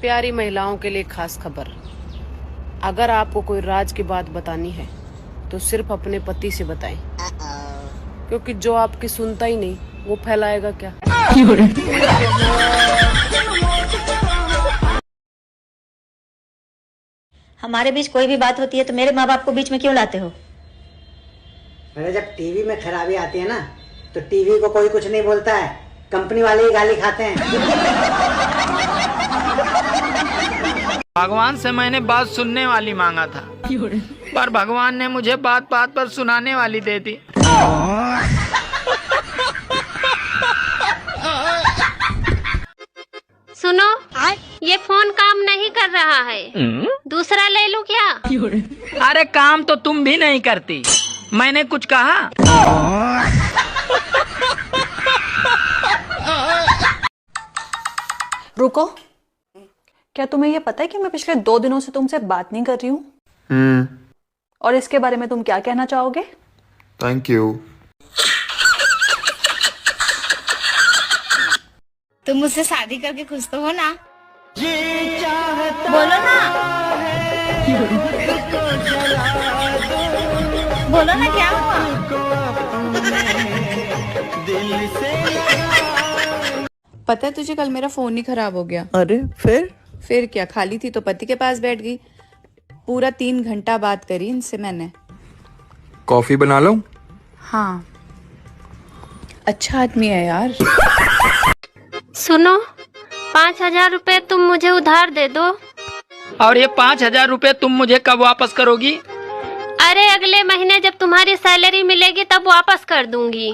प्यारी महिलाओं के लिए खास खबर। अगर आपको कोई राज की बात बतानी है तो सिर्फ अपने पति से बताएं, क्योंकि जो आपकी सुनता ही नहीं वो फैलाएगा क्या। हमारे बीच कोई भी बात होती है तो मेरे माँ बाप को बीच में क्यों लाते हो? अरे जब टीवी में खराबी आती है ना तो टीवी को कोई कुछ नहीं बोलता है, कंपनी वाले ही गाली खाते हैं। भगवान से मैंने बात सुनने वाली मांगा था, पर भगवान ने मुझे बात बात पर सुनाने वाली दे दी। सुनो, ये फोन काम नहीं कर रहा है, दूसरा ले लूं क्या? अरे काम तो तुम भी नहीं करती, मैंने कुछ कहा? रुको, क्या तुम्हें ये पता है कि मैं पिछले 2 दिनों से तुमसे बात नहीं कर रही हूँ? और इसके बारे में तुम क्या कहना चाहोगे? Thank you. तुम मुझसे शादी करके खुश तो हो ना? बोलो ना, बोलो ना, क्या हुआ? पता है तुझे, कल मेरा फोन ही खराब हो गया। अरे फिर क्या, खाली थी तो पति के पास बैठ गई। पूरा 3 घंटा बात करी इनसे मैंने। कॉफी बना लो? हाँ, अच्छा आदमी है यार। सुनो, 5,000 रुपए तुम मुझे उधार दे दो। और ये 5,000 रुपए तुम मुझे कब वापस करोगी? अरे अगले महीने जब तुम्हारी सैलरी मिलेगी तब वापस कर दूंगी।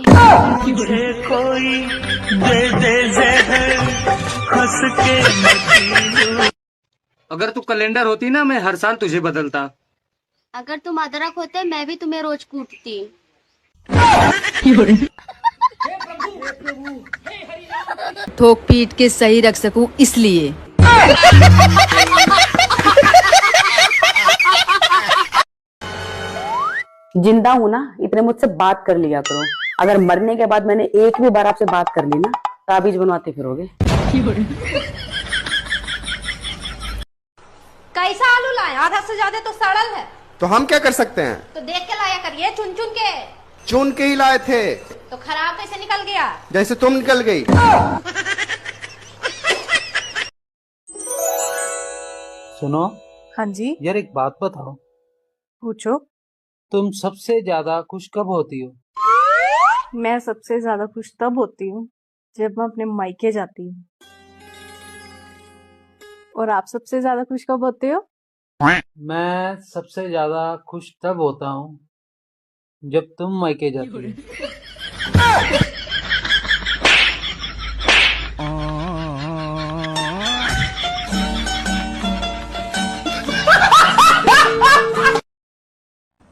अगर तू कैलेंडर होती ना, मैं हर साल तुझे बदलता। अगर तुम अदरक होते मैं भी तुम्हें रोज कूटती। ठोक पीट के सही रख सकूं इसलिए। जिंदा हूं ना, इतने मुझसे बात कर लिया करो। अगर मरने के बाद मैंने एक भी बार आपसे बात कर ली ना, ताबीज बनवाते फिरोगे। कैसा आलू लाया? आधा से ज्यादा तो सड़ल है। तो हम क्या कर सकते हैं? तो देख के लाया करिए, चुन चुन के। चुन के ही लाए थे। तो खराब कैसे निकल गया? जैसे तुम निकल गई। सुनो। हाँ जी। यार एक बात बताओ, पूछो। तुम सबसे ज्यादा खुश कब होती हो? मैं सबसे ज्यादा खुश तब होती हूँ जब मैं अपने मायके जाती हूँ। और आप सबसे ज्यादा खुश कब होते हो? मैं सबसे ज्यादा खुश तब होता हूँ जब तुम मायके जाती हो।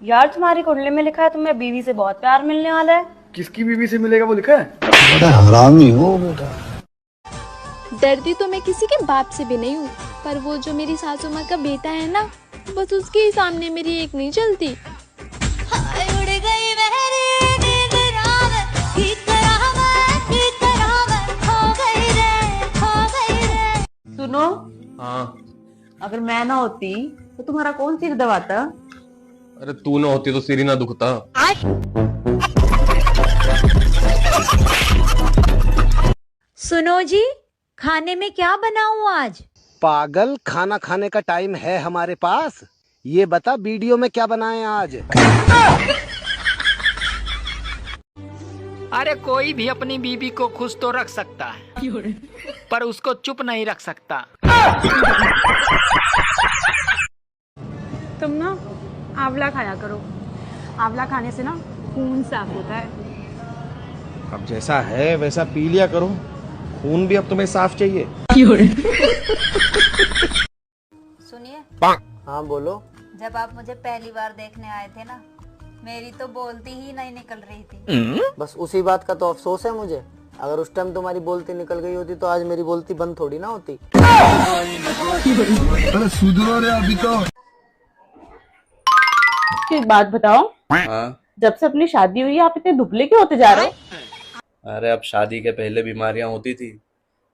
यार तुम्हारी कुंडली में लिखा है तुम्हें बीवी से बहुत प्यार मिलने वाला है। किसकी बीवी से मिलेगा वो लिखा है? बड़ा हरामी हो बेटा। डरती तो मैं किसी के बाप से भी नहीं हूँ, पर वो जो मेरी सासू माँ का बेटा है ना, बस उसके ही सामने मेरी एक नहीं चलती। सुनो। हाँ। अगर मैं ना होती तो तुम्हारा कौन सिर दबाता? अरे तू ना होती तो सिर ही ना दुखता। सुनो जी, खाने में क्या बनाऊं आज? पागल, खाना खाने का टाइम है हमारे पास। ये बता वीडियो में क्या बनाए आज? अरे कोई भी अपनी बीबी को खुश तो रख सकता है, पर उसको चुप नहीं रख सकता। तुम ना आंवला खाया करो। आंवला खाने से ना खून साफ होता है। अब जैसा है वैसा पी लिया करो, खून भी अब तुम्हें साफ चाहिए। सुनिए। हाँ बोलो। जब आप मुझे पहली बार देखने आए थे ना, मेरी तो बोलती ही नहीं निकल रही थी। बस उसी बात का तो अफसोस है मुझे। अगर उस टाइम तुम्हारी बोलती निकल गई होती तो आज मेरी बोलती बंद थोड़ी ना होती। अरे सुधरो रे अभी तो। एक बात बताओ, जब से अपनी शादी हुई है आप इतने दुबले क्यों होते जा रहे हो? अरे अब शादी के पहले बीमारियां होती थी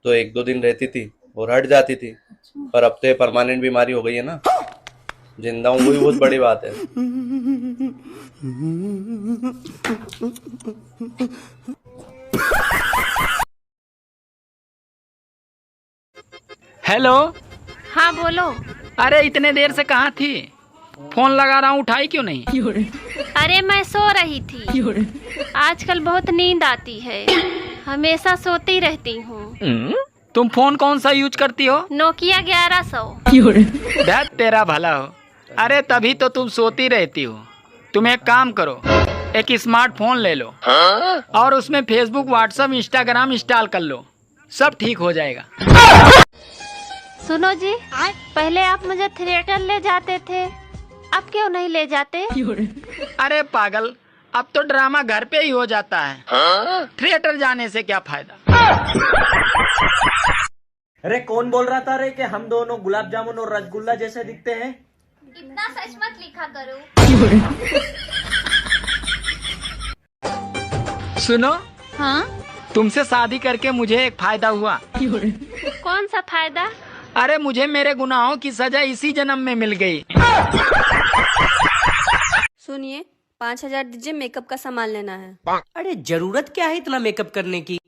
तो 1-2 दिन रहती थी, और हट जाती थी, पर अब तो ये परमानेंट बीमारी हो गई है ना। जिंदा हूँ वही बहुत बड़ी बात है। हेलो। हाँ बोलो। अरे इतने देर से कहाँ थी? फोन लगा रहा हूँ, उठाई क्यों नहीं? अरे मैं सो रही थी। आजकल बहुत नींद आती है, हमेशा सोती रहती हूँ। तुम फोन कौन सा यूज करती हो? नोकिया 1100। दैट तेरा भला हो। अरे तभी तो तुम सोती रहती हो। तुम एक काम करो, एक स्मार्टफोन ले लो और उसमें फेसबुक, व्हाट्सएप, इंस्टाग्राम इंस्टॉल कर लो, सब ठीक हो जाएगा। सुनो जी, पहले आप मुझे थिएटर ले जाते थे, अब क्यों नहीं ले जाते? अरे पागल, अब तो ड्रामा घर पे ही हो जाता है, थिएटर जाने से क्या फायदा। अरे कौन बोल रहा था रे कि हम दोनों गुलाब जामुन और रसगुल्ला जैसे दिखते हैं? इतना सच मत लिखा करो। सुनो। हाँ? तुमसे शादी करके मुझे एक फायदा हुआ। कौन सा फायदा? अरे मुझे मेरे गुनाहों की सजा इसी जन्म में मिल गई। सुनिए, 5000 दीजिए, मेकअप का सामान लेना है। अरे जरूरत क्या है इतना मेकअप करने की?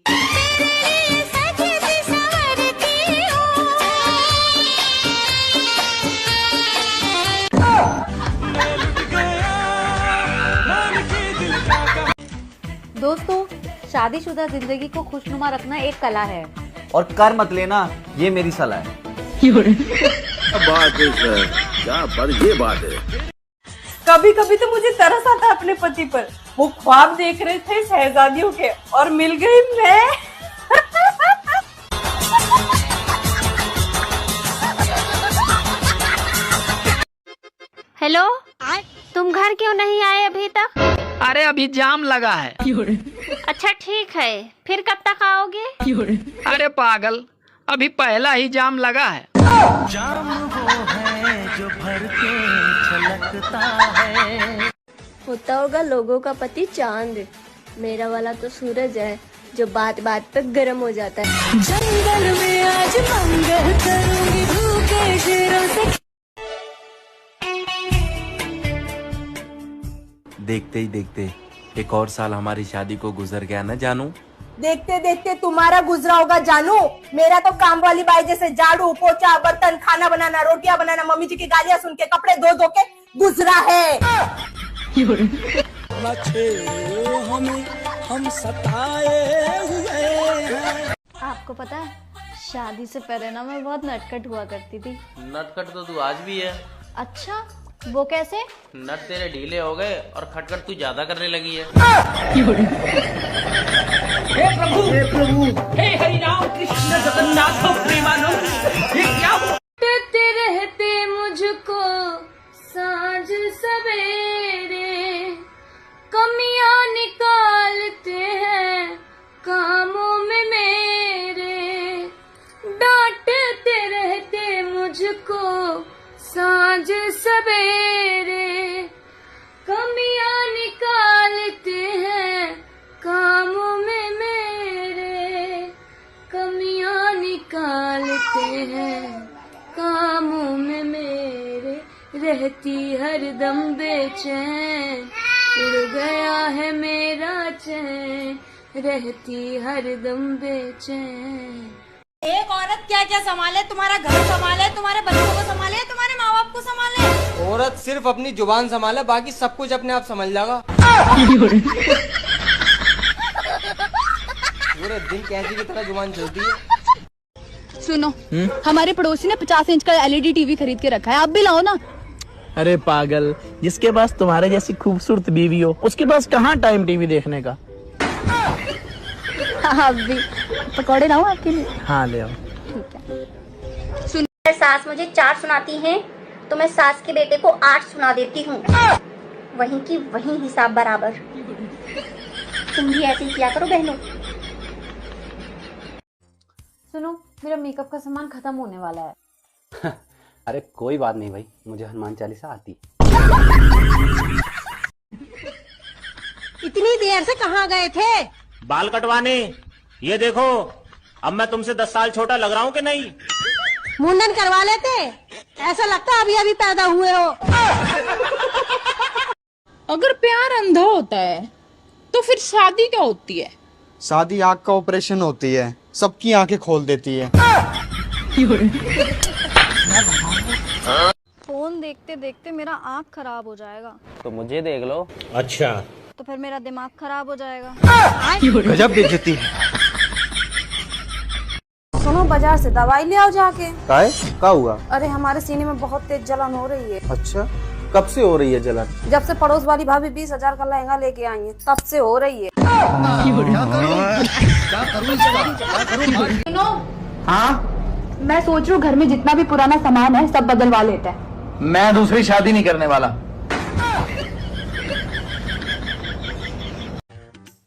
दोस्तों, शादीशुदा जिंदगी को खुशनुमा रखना एक कला है। और कर मत लेना, ये मेरी सलाह है। बात है सर, क्या पर ये बात है। कभी कभी तो मुझे तरस आता है अपने पति पर। वो ख्वाब देख रहे थे शहजादियों के और मिल गई मैं। हेलो, तुम घर क्यों नहीं आए अभी तक? अरे अभी जाम लगा है। अच्छा ठीक है, फिर कब तक आओगे? अरे पागल, अभी पहला ही जाम लगा है। जाम वो है जो भर के छलकता है। होता होगा लोगों का पति चांद, मेरा वाला तो सूरज है जो बात बात पे गर्म हो जाता है। जंगल में आज मंगल करूंगी, भूखे शेरों से। देखते ही देखते एक और साल हमारी शादी को गुजर गया न जानू। देखते देखते तुम्हारा गुजरा होगा जानू। मेरा तो काम वाली बाई जैसे झाड़ू, पोछा, बर्तन, खाना बनाना, रोटियां बनाना, मम्मी जी की गालियां सुन के, कपड़े धो धो के गुजरा है। हम सताए हुए हैं। आपको पता है, शादी से पहले ना मैं बहुत नटखट हुआ करती थी। नटखट तो तू आज भी है। अच्छा, वो कैसे? नट तेरे ढीले हो गए और खटखट तू ज्यादा करने लगी है। हे प्रभु, हे प्रभु, हे हरि राम कृष्ण जगन्नाथ प्रेमानंद, ये क्या हुआ? कहते रहते मुझको साँझ सवेरे, कमियां निकालते हैं कामों में मेरे। डांटते रहते मुझको साँझ सवेरे, कमियां निकालते हैं कामों में मेरे। कमियां निकालते हैं कामों में मेरे। रहती हरदम बेचैन, उड़ गया है मेरा चैन। रहती हरदम बेचैन। एक औरत क्या क्या संभाले? तुम्हारा घर संभाले, तुम्हारे बच्चों को संभाले, तुम्हारे माँ बाप को संभाले। औरत सिर्फ अपनी जुबान संभाले, बाकी सब कुछ अपने आप संभल जाएगा। पूरे दिन कैसी की तरह जुबान चलती है। सुनो, हमारे पड़ोसी ने 50 इंच का LED टीवी खरीद के रखा है, आप भी लाओ ना। अरे पागल, जिसके पास तुम्हारे जैसी खूबसूरत बीवी हो, उसके पास कहाँ टाइम टीवी देखने का। आप भी पकौड़े लाऊं आपके लिए? हाँ ले आओ। सुन, सास मुझे 4 सुनाती हैं तो मैं सास के बेटे को 8 सुना देती हूँ। वहीं की वहीं हिसाब बराबर। तुम भी ऐसे ही किया करो बहनों। सुनो, मेरा मेकअप का सामान खत्म होने वाला है। अरे कोई बात नहीं भाई, मुझे हनुमान चालीसा आती। इतनी देर से कहाँ गए थे? बाल कटवाने। ये देखो, अब मैं तुमसे 10 साल छोटा लग रहा हूँ कि नहीं? मुंडन करवा लेते, ऐसा लगता है अभी अभी पैदा हुए हो। अगर प्यार अंधा होता है तो फिर शादी क्या होती है? शादी आँख का ऑपरेशन होती है, सबकी आंखें खोल देती है। फोन देखते देखते मेरा आँख खराब हो जाएगा। तो मुझे देख लो। अच्छा, तो फिर मेरा दिमाग खराब हो जाएगा। गजब बेइज्जती है। सुनो, बाजार से दवाई ले आओ जाके। क्या हुआ? अरे हमारे सीने में बहुत तेज जलन हो रही है। अच्छा, कब से हो रही है जलन? जब से पड़ोस वाली भाभी 20,000 का लहंगा लेके आई है, तब से हो रही है। सुनो, हाँ, मैं सोच रही हूँ घर में जितना भी पुराना सामान है सब बदलवा लेते हैं। मैं दूसरी शादी नहीं करने वाला।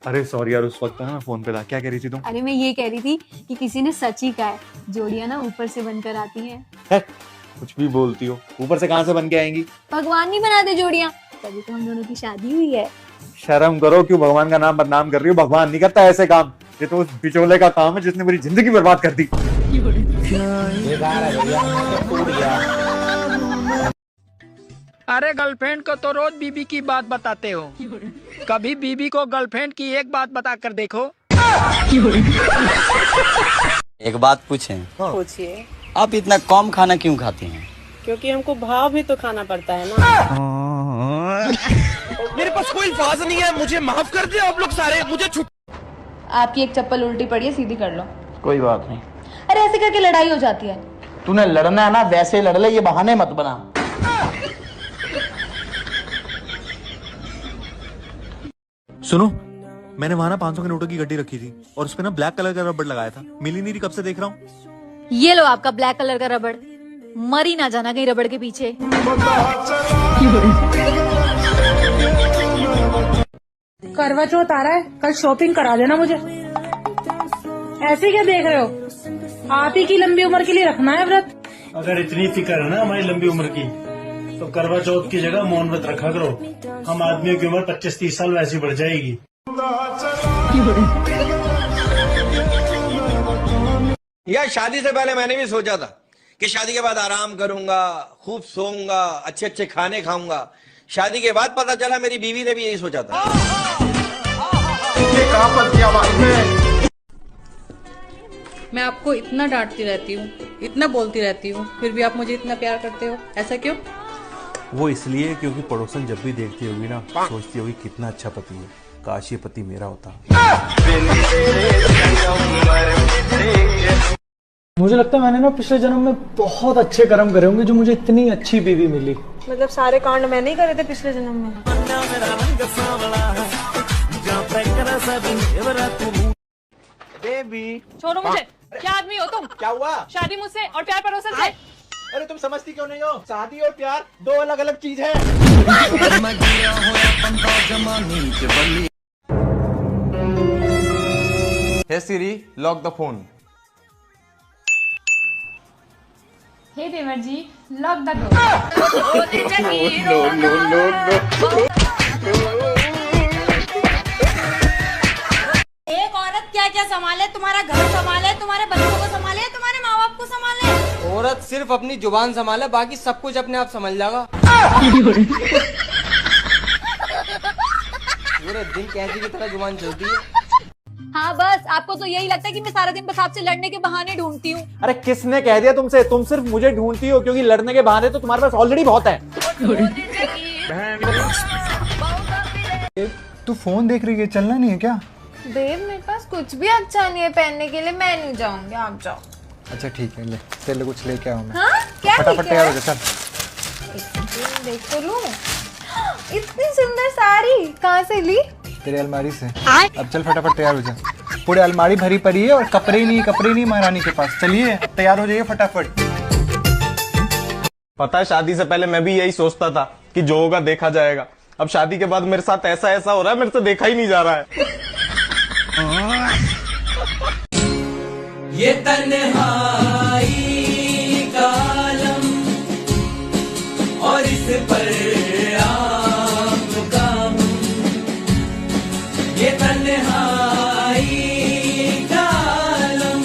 अरे सॉरी यार, उस वक्त ना फोन पे था। क्या कह रही थी तुम? अरे मैं ये कह रही थी कि किसी ने सच ही कहा है, जोड़ियां ना ऊपर से बनकर आती हैं। कुछ भी बोलती हो, ऊपर से कहाँ से बन के आएंगी? भगवान नहीं बनाते जोड़ियां, तभी तो हम दोनों की शादी हुई है। शर्म करो, क्यों भगवान का नाम बदनाम कर रही हो? भगवान नहीं करता ऐसे काम, ये तो उस बिचौले का काम है जिसने मेरी जिंदगी बर्बाद कर दी। अरे गर्लफ्रेंड को तो रोज बीबी की बात बताते हो, कभी बीबी को गर्लफ्रेंड की एक बात बता कर देखो। एक बात पूछें? पूछिए। आप इतना कम खाना क्यों खाती हैं? क्योंकि हमको भाव भी तो खाना पड़ता है ना। मेरे पास कोई अल्फाज नहीं है, मुझे माफ कर दे आप लोग सारे, मुझे आपकी एक चप्पल उल्टी पड़ी है, सीधी कर लो। कोई बात नहीं। अरे ऐसे करके लड़ाई हो जाती है। तूने लड़ना है ना, वैसे लड़ ले, ये बहाने मत बना। सुनो, मैंने वहाँ ना 500 के नोटों की गड्डी रखी थी और उसपे ना ब्लैक कलर का रबड़ लगाया था, मिली नहीं रही, कब से देख रहा हूँ। ये लो आपका ब्लैक कलर का रबड़, मरी ना जाना कहीं रबड़ के पीछे। करवा चौथ आ रहा है, कल शॉपिंग करा देना मुझे। ऐसे क्या देख रहे हो? आप ही की लंबी उम्र के लिए रखना है व्रत। अगर इतनी फिक्र है ना हमारी लंबी उम्र की, तो करवा चौथ की जगह मौन व्रत रखा करो। हम आदमियों की उम्र 25-30 साल वैसी बढ़ जाएगी। यार शादी से पहले मैंने भी सोचा था कि शादी के बाद आराम करूंगा, खूब सोऊंगा, अच्छे अच्छे खाने खाऊंगा। शादी के बाद पता चला मेरी बीवी ने भी यही सोचा था। मैं आपको इतना डांटती रहती हूँ, इतना बोलती रहती हूँ, फिर भी आप मुझे इतना प्यार करते हो, ऐसा क्यों? वो इसलिए क्योंकि पड़ोसन जब भी देखती होगी ना, सोचती होगी कितना अच्छा पति है, काश ये पति मेरा होता। मुझे लगता है मैंने ना पिछले जन्म में बहुत अच्छे कर्म करे होंगे जो मुझे इतनी अच्छी बीवी मिली। मतलब सारे कांड मैंने ही करे थे पिछले जन्म में। बेबी छोड़ो मुझे। क्या आदमी हो तुम? क्या हुआ? शादी मुझसे और प्यार पड़ोसन से। अरे तुम समझती क्यों नहीं हो? शादी और प्यार दो अलग अलग चीज है। Hey Siri, lock the phone. हे देवर जी, लॉक द डोर। एक औरत क्या क्या संभाले, तुम्हारा घर संभाले, तुम्हारे बच्चों को संभाले, तुम्हारे माँ बाप को संभाले। औरत सिर्फ अपनी जुबान संभाले, बाकी सब कुछ अपने आप संभल जाएगा। पूरे दिन कैसी की तरह जुबान चलती है। हाँ बस, आपको तो यही लगता है कि मैं सारा दिन बस आपसे लड़ने के बहाने ढूंढती हूँ। अरे किसने कह दिया तुमसे? तुम सिर्फ मुझे ढूंढती हो क्योंकि लड़ने के बहाने तो तुम्हारे पास ऑलरेडी बहुत है। तू फोन देख रही है, चलना नहीं है क्या? बेब मेरे पास कुछ भी अच्छा नहीं है पहनने के लिए, मैं नहीं जाऊंगी, आप जाओ। अच्छा ठीक है, ले तेरे लिए कुछ लेके आऊँ मैं। हाँ? क्या फटाफट लेके तैयार हो आए? जा, चल। देख तो लूं। इतनी सुंदर साड़ी कहाँ से ली? तेरी अलमारी से। अब चल फटाफट तैयार हो जा, पूरी अलमारी भरी पड़ी है और कपड़े नहीं महारानी के पास। चलिए अब तैयार हो जाइए फटाफट। पता है शादी से पहले मैं भी यही सोचता था कि जो होगा देखा जाएगा। अब शादी के बाद मेरे साथ ऐसा ऐसा हो रहा है, मेरे से देखा ही नहीं जा रहा है। ये तन्हाई का आलम और इस पर आपका ये तन्हाई का आलम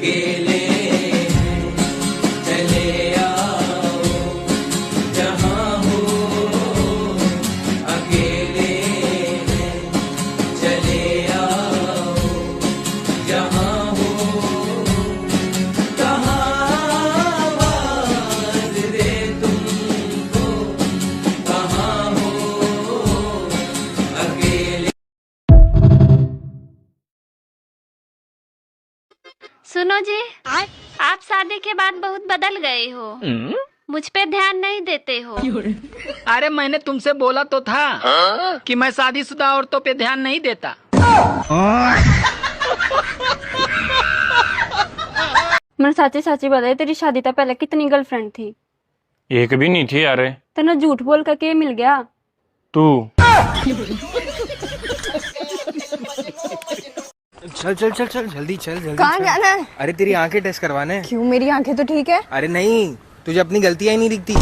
अकेले चले आओ जहाँ हो अकेले चले आओ जहाँ हो कहाँ आवाज दे तुमको कहाँ हो अकेले। सुनो जी, आप शादी के बाद बहुत बदल गए हो। मुझ पे ध्यान नहीं देते हो। अरे मैंने तुमसे बोला तो था कि मैं शादीशुदा औरतों पे ध्यान नहीं देता। मैं साची साची बताए, तेरी शादी से पहले कितनी गर्लफ्रेंड थी? एक भी नहीं थी यार। तेना झूठ बोल करके मिल गया तू। चल चल चल चल जल्दी चल जल्दी। कहाँ जाना है? अरे तेरी आंखें टेस्ट करवाने हैं। क्यों, मेरी आंखें तो ठीक है। अरे नहीं, तुझे अपनी गलतियां ही नहीं दिखती।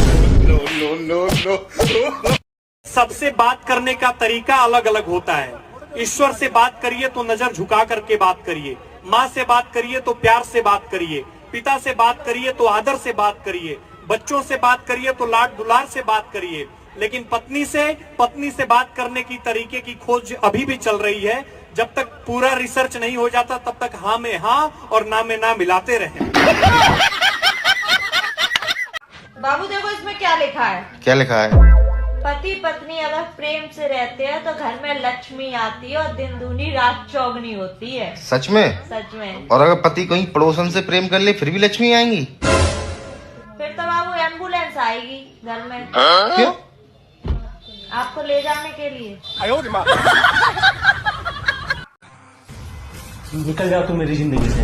सबसे बात करने का तरीका अलग अलग होता है। ईश्वर से बात करिए तो नजर झुका करके बात करिए, माँ से बात करिए तो प्यार से बात करिए, पिता से बात करिए तो आदर से बात करिए, बच्चों से बात करिए तो लाड दुलार से बात करिए। लेकिन पत्नी से बात करने की तरीके की खोज अभी भी चल रही है। जब तक पूरा रिसर्च नहीं हो जाता तब तक हाँ में हाँ और ना में ना मिलाते रहे। बाबू देखो इसमें क्या लिखा है। क्या लिखा है? पति पत्नी अगर प्रेम से रहते हैं तो घर में लक्ष्मी आती है और दिन दूनी रात चौगनी होती है। सच में? सच में। और अगर पति कहीं पड़ोसन से प्रेम कर ले फिर भी लक्ष्मी आएंगी? फिर तो बाबू एम्बुलेंस आएगी घर में। क्यों? आपको ले जाने के लिए। निकल जाओ तुम मेरी जिंदगी से।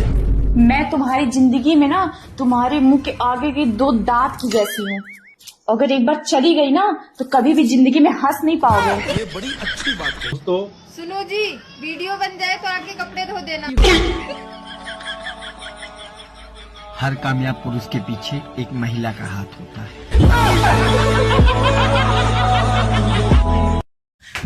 मैं तुम्हारी जिंदगी में ना तुम्हारे मुंह के आगे की दो दांत की जैसी हूँ। अगर एक बार चली गई ना तो कभी भी जिंदगी में हंस नहीं पाओगे। ये बड़ी अच्छी बात है दोस्तों। सुनो जी, वीडियो बन जाए तो आके कपड़े धो देना। हर कामयाब पुरुष के पीछे एक महिला का हाथ होता है।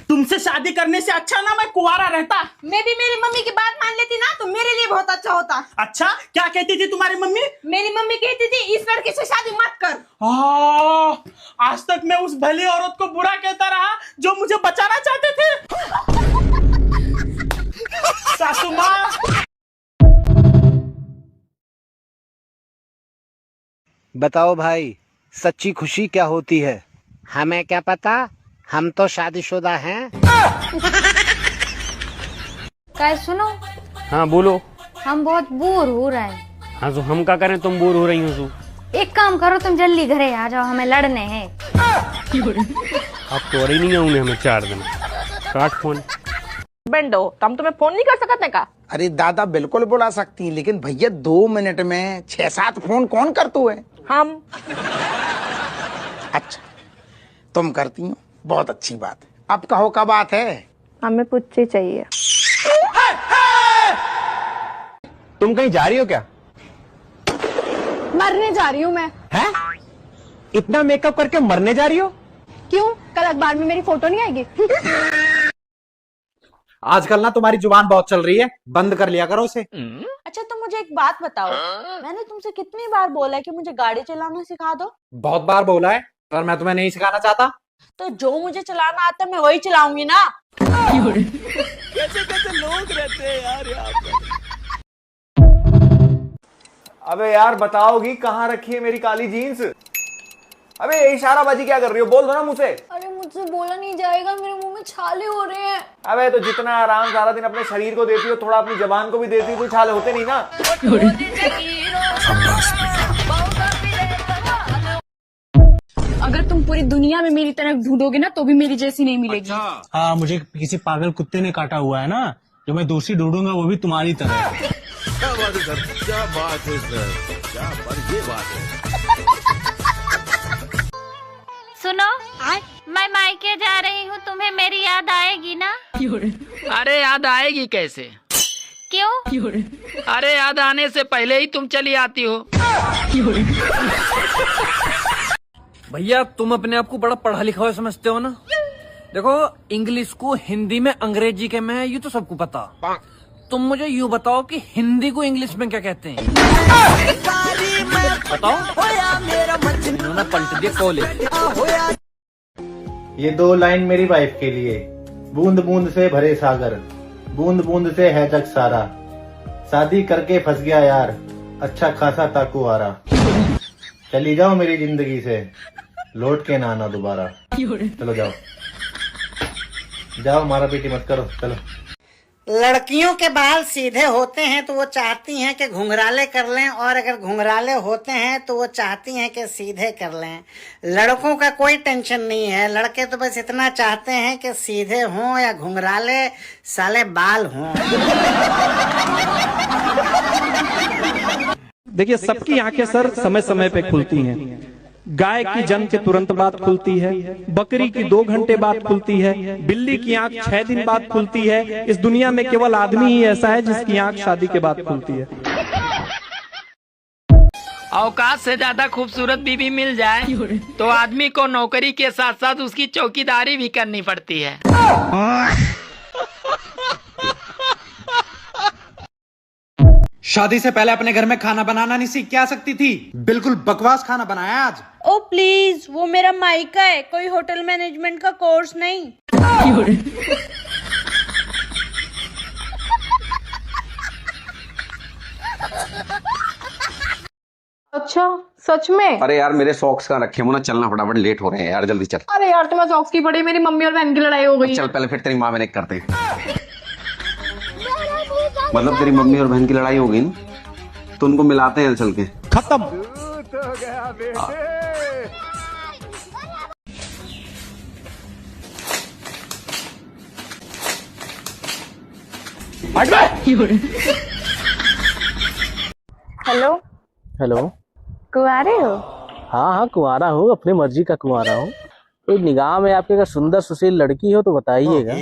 तुमसे शादी करने से अच्छा ना मैं कुंवारा रहता। मैं भी मेरी मम्मी की बात मान लेती ना तो मेरे लिए बहुत अच्छा होता। अच्छा, क्या कहती थी तुम्हारी मम्मी? मेरी मम्मी कहती थी इस लड़के से शादी मत कर। आज तक मैं उस भली औरत को बुरा कहता रहा जो मुझे बचाना चाहते थे। सासू माँ। बताओ भाई, सच्ची खुशी क्या होती है? हमें क्या पता, हम तो शादीशुदा हैं। काय सुनो, हाँ बोलो। हम बहुत बोर हो रहे हैं। हाँ तो हम क्या करें, तुम बोर हो रही हो तो? एक काम करो, तुम जल्दी घरे आ जाओ, हमें लड़ने हैं। अब तो और ही नहीं आऊंगे हमें 4 दिन। काट फोन। बेंडो, तुम तुम्हें फोन नहीं कर सकते का? अरे दादा बिल्कुल बुला सकती, लेकिन भैया 2 मिनट में 6-7 फोन कौन करतू है? हम। अच्छा, तुम करती हो, बहुत अच्छी बात है। अब कहो क्या बात है? हमें पुच्ची चाहिए। तुम कहीं जा रही हो क्या? मरने जा रही हूँ मैं। हैं? इतना मेकअप करके मरने जा रही हो? क्यों, कल अखबार में मेरी फोटो नहीं आएगी? आजकल ना तुम्हारी जुबान बहुत चल रही है, बंद कर लिया करो उसे। अच्छा तुम मुझे एक बात बताओ, मैंने तुमसे कितनी बार बोला है कि मुझे गाड़ी चलाना सिखा दो? बहुत बार बोला है, पर मैं तुम्हें नहीं सिखाना चाहता। तो जो मुझे चलाना आता है मैं वही चलाऊंगी ना। कैसे कैसे लोग रहते हैं यार यहाँ पे। अबे यार बताओगी कहाँ रखी है मेरी काली जीन्स? अबे इशाराबाजी क्या कर रही हो, बोल दो ना मुझसे। अरे मुझसे बोला नहीं जाएगा, मेरे मुंह में छाले हो रहे हैं। अबे तो जितना आराम सारा दिन अपने शरीर को देती हो, थोड़ा अपनी जबान को भी देती हो तो छाले होते नहीं ना। अगर तुम पूरी दुनिया में मेरी तरफ ढूंढोगे ना तो भी मेरी जैसी नहीं मिलेगी। हाँ, मुझे किसी पागल कुत्ते ने काटा हुआ है ना, जो मैं दोषी ढूंढूंगा वो भी तुम्हारी तरह। क्या बात है सर, क्या बात है सर, क्या बात, ये बात है। सुनो, मैं मायके जा रही हूँ, तुम्हें मेरी याद आएगी ना? अरे याद आएगी कैसे? क्यों? अरे याद आने से पहले ही तुम चली आती हो। भैया तुम अपने आप को बड़ा पढ़ा लिखा हुआ समझते हो ना? देखो, इंग्लिश को हिंदी में अंग्रेजी के में ये तो सबको पता, तुम मुझे यूँ बताओ कि हिंदी को इंग्लिश में क्या कहते हैं? बताओ। इन्होंने पलट दिया कॉलेज। ये 2 लाइन मेरी वाइफ के लिए। बूंद बूंद से भरे सागर, बूंद बूंद से है जग सारा, शादी करके फंस गया यार, अच्छा खासा ताकू आ रहा। चली जाओ मेरी जिंदगी से, लौट के ना आना दोबारा। चलो जाओ जाओ, मारा पीटी मत करो, चलो। लड़कियों के बाल सीधे होते हैं तो वो चाहती हैं कि घुंघराले कर लें, और अगर घुंघराले होते हैं तो वो चाहती हैं कि सीधे कर लें। लड़कों का कोई टेंशन नहीं है, लड़के तो बस इतना चाहते हैं कि सीधे हों या घुंघराले, साले बाल हों। देखिए, सबकी आंखें सर समय समय पे खुलती हैं। गाय की जन्म के तुरंत बाद खुलती है, बकरी की 2 घंटे बाद खुलती है, बिल्ली की आंख 6 दिन बाद खुलती है। इस दुनिया में केवल आदमी ही ऐसा है जिसकी आंख शादी के बाद खुलती है। औकात से ज्यादा खूबसूरत बीवी मिल जाए तो आदमी को नौकरी के साथ साथ उसकी चौकीदारी भी करनी पड़ती है। शादी से पहले अपने घर में खाना बनाना नहीं सीख के आ सकती थी? बिल्कुल बकवास खाना बनाया आज। ओ प्लीज, वो मेरा मायका है, कोई होटल मैनेजमेंट का कोर्स नहीं। अच्छा, सच में? अरे यार मेरे सॉक्स कहाँ रखे, मुझे चलना फटाफट, लेट हो रहे हैं यार, जल्दी चल। अरे यार तुम्हें सॉक्स की पड़ी, मेरी मम्मी और बहन की लड़ाई हो गई। चल पहले फिर तेरी माँ बहन करते। मतलब तेरी मम्मी और बहन की लड़ाई हो गई ना, तो उनको मिलाते हैं चल के। खत्म। Hello hello. कुंवारे हो? हाँ हाँ, कुंवारा हूँ, अपनी मर्जी का कुंवारा हूँ। कोई निगाह में आपके अगर सुंदर सुशील लड़की हो तो बताइएगा।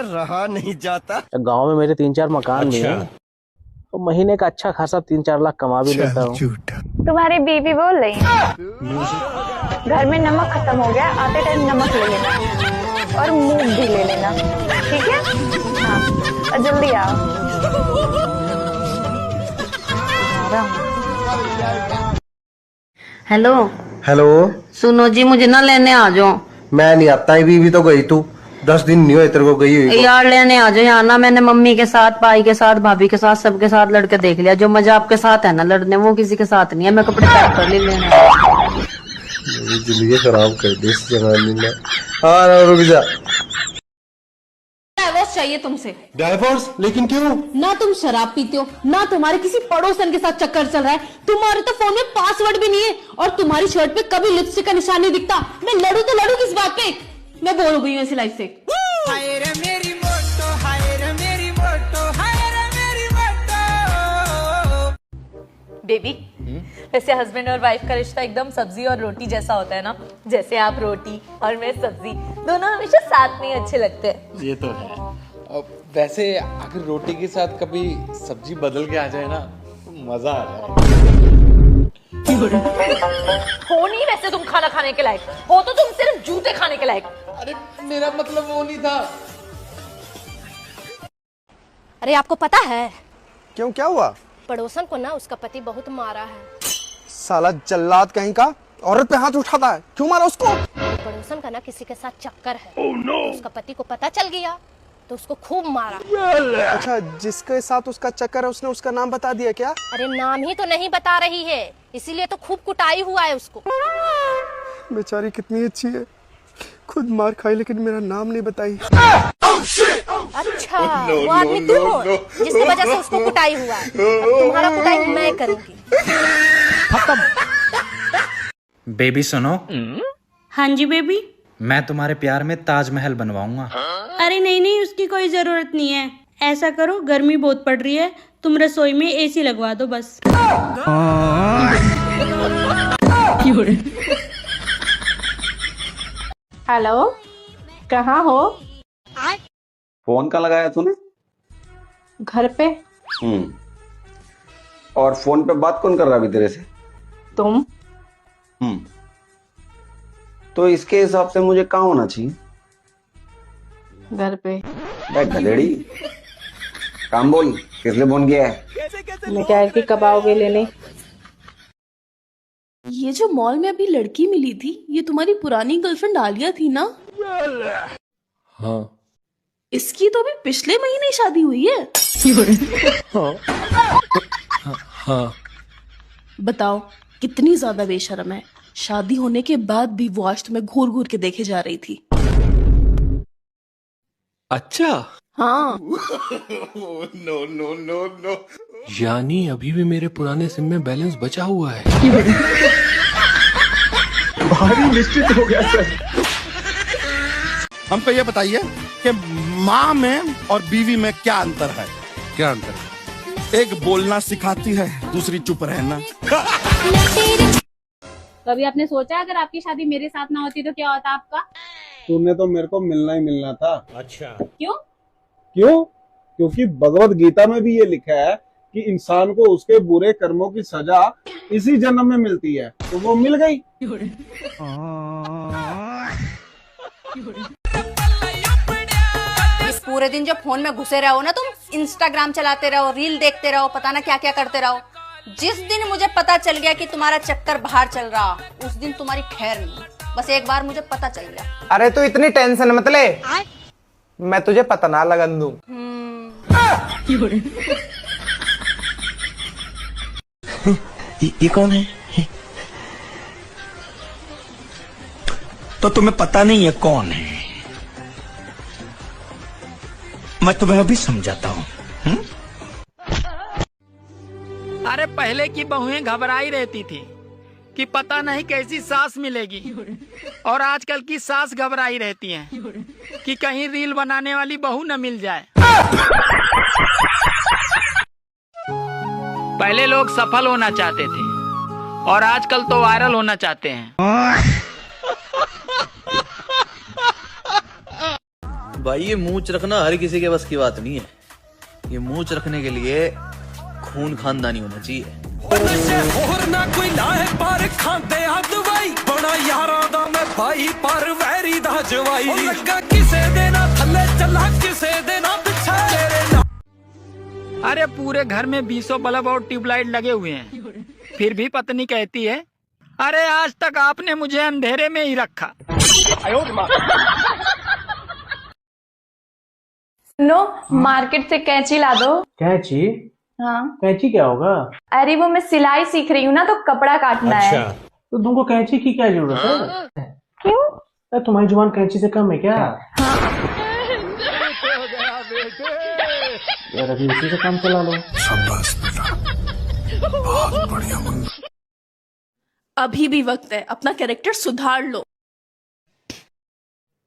रहा नहीं जाता। गांव में मेरे 3-4 मकान भी हैं, तो महीने का अच्छा खासा 3-4 लाख कमा भी लेता हूँ। तुम्हारी बीवी बोल रही है घर में नमक खत्म हो गया, आते टाइम नमक ले लेना और मूंग भी ले लेना, ठीक है? हाँ, और जल्दी आओ। हेलो हेलो, सुनो जी, मुझे ना लेने आ जाओ। मैं नहीं आता, बीवी तो गई तू, 10 दिन नहीं हुए तेरे को गई हुई। यार लेने आ जाओ यहाँ ना, मैंने मम्मी के साथ, भाई के साथ, भाभी के साथ, सबके साथ लड़के देख लिया। जो मजा आपके साथ है ना लड़ने, वो किसी के साथ नहीं है। मैं कपड़े पैक कर लेने। मेरी जिंदगी खराब कर दी इस जमाने में। हाँ रुक जा। डाइवोर्स चाहिए तुमसे। डाइवोर्स? लेकिन क्यों? ना तुम शराब पीते हो, ना तुम्हारे किसी पड़ोसन के साथ चक्कर चल रहा है, तुम्हारे तो फोन में पासवर्ड भी नहीं है, और तुम्हारी शर्ट पे कभी लिपस्टिक का निशान नहीं दिखता। मैं लड़ू तो लड़ू किस बात पे? मैं बोर हो गई हूँ ऐसी लाइफ से। बेबी, वैसे हस्बैंड और वाइफ का रिश्ता एकदम सब्जी और रोटी जैसा होता है ना। जैसे आप रोटी और मैं सब्जी, दोनों हमेशा साथ में अच्छे लगते हैं। ये तो है। वैसे अगर रोटी के साथ कभी सब्जी बदल के आ जाए ना, तो मजा आ जाए। हो नहीं वैसे तुम खाना खाने के लायक, हो तो तुम सिर्फ जूते खाने के लायक। अरे मेरा मतलब वो नहीं था। अरे आपको पता है? क्यों, क्या हुआ? पड़ोसन को ना उसका पति बहुत मारा है। साला जल्लाद कहीं का, औरत पे हाथ उठाता है, क्यों मारा उसको? पड़ोसन का ना किसी के साथ चक्कर है। तो उसका पति को पता चल गया तो उसको खूब मारा। अच्छा, जिसके साथ उसका चक्कर है उसने उसका नाम बता दिया क्या? अरे नाम ही तो नहीं बता रही है, इसीलिए तो खूब कुटाई हुआ है उसको। बेचारी कितनी अच्छी है, खुद मार खाई लेकिन मेरा नाम नहीं बताई। अच्छा, वो आदमी तुम हो जिसकी वजह से उसको कुटाई हुआ है। अब तुम्हारा कुटाई मैं करूंगी। बेबी सुनो। हाँ जी बेबी। मैं तुम्हारे प्यार में ताजमहल बनवाऊंगा। अरे नहीं नहीं, उसकी कोई जरूरत नहीं है। ऐसा करो, गर्मी बहुत पड़ रही है, तुम रसोई में एसी लगवा दो बस। हेलो, कहाँ हो? फोन का लगाया तूने? घर पे। और फोन पे बात कौन कर रहा अभी तेरे से? तुम। तो इसके हिसाब से मुझे कहाँ होना चाहिए? घर पे। गधेड़ी, काम बोल, किस लिए फोन किया है? मैं क्या है कि कब आओगे लेने? ये जो मॉल में अभी लड़की मिली थी, ये तुम्हारी पुरानी गर्लफ्रेंड आलिया थी ना? हाँ। इसकी तो अभी पिछले महीने शादी हुई है। हाँ। बताओ कितनी ज्यादा बेशर्म है। शादी होने के बाद भी वो आज तुम्हें घूर घूर के देखे जा रही थी। अच्छा। हाँ। No no no no. यानी अभी भी मेरे पुराने सिम में बैलेंस बचा हुआ है। भारी निश्चित हो गया सर। हमको ये बताइए कि माँ में और बीवी में क्या अंतर है? क्या अंतर है? एक बोलना सिखाती है, दूसरी चुप रहना। कभी आपने सोचा अगर आपकी शादी मेरे साथ ना होती तो क्या होता आपका? तूने तो मेरे को मिलना ही मिलना था। अच्छा। क्यों? क्यों? क्योंकि भगवत गीता में भी ये लिखा है कि इंसान को उसके बुरे कर्मों की सजा इसी जन्म में मिलती है, तो वो मिल गई। पूरे दिन जब फोन में घुसे रहो ना तुम, इंस्टाग्राम चलाते रहो, रील देखते रहो, पता ना क्या क्या करते रहो। जिस दिन मुझे पता चल गया कि तुम्हारा चक्कर बाहर चल रहा, उस दिन तुम्हारी खैर नहीं। बस एक बार मुझे पता चल गया। अरे तू इतनी टेंशन मत ले, मैं तुझे पता ना लगन दूं। ये कौन है? तो तुम्हें पता नहीं है कौन है? मैं तुम्हें अभी समझाता हूँ। अरे पहले की बहुएं घबराई रहती थी कि पता नहीं कैसी सास मिलेगी, और आजकल की सास घबराई रहती हैं कि कहीं रील बनाने वाली बहू न मिल जाए। पहले लोग सफल होना चाहते थे और आजकल तो वायरल होना चाहते हैं। भाई ये मूंछ रखना हर किसी के बस की बात नहीं है। ये मूंछ रखने के लिए खून खानदानी होना चाहिए। और ना कोई लाए पर खांदे आ दवाई, बड़ा यारा दा मैं भाई पर वैरी दा जवाई। ओ लगा किसे देना थल्ले चला, किसे देना पिछे तेरे ना। अरे पूरे घर में 20 बल्ब और ट्यूबलाइट लगे हुए हैं, फिर भी पत्नी कहती है अरे आज तक आपने मुझे अंधेरे में ही रखा। नो, मार्केट से कैंची ला दो। कैंची? हाँ। कैंची क्या होगा? अरे वो मैं सिलाई सीख रही हूँ ना, तो कपड़ा काटना है। तो तुमको कैंची की क्या जरूरत है? क्यों? तुम्हारी जुबान कैंची से कम है क्या? यार अभी उसी से काम चला लो। शाबाश बेटा, बहुत बढ़िया मुन्ना। अभी भी वक्त है, अपना कैरेक्टर सुधार लो।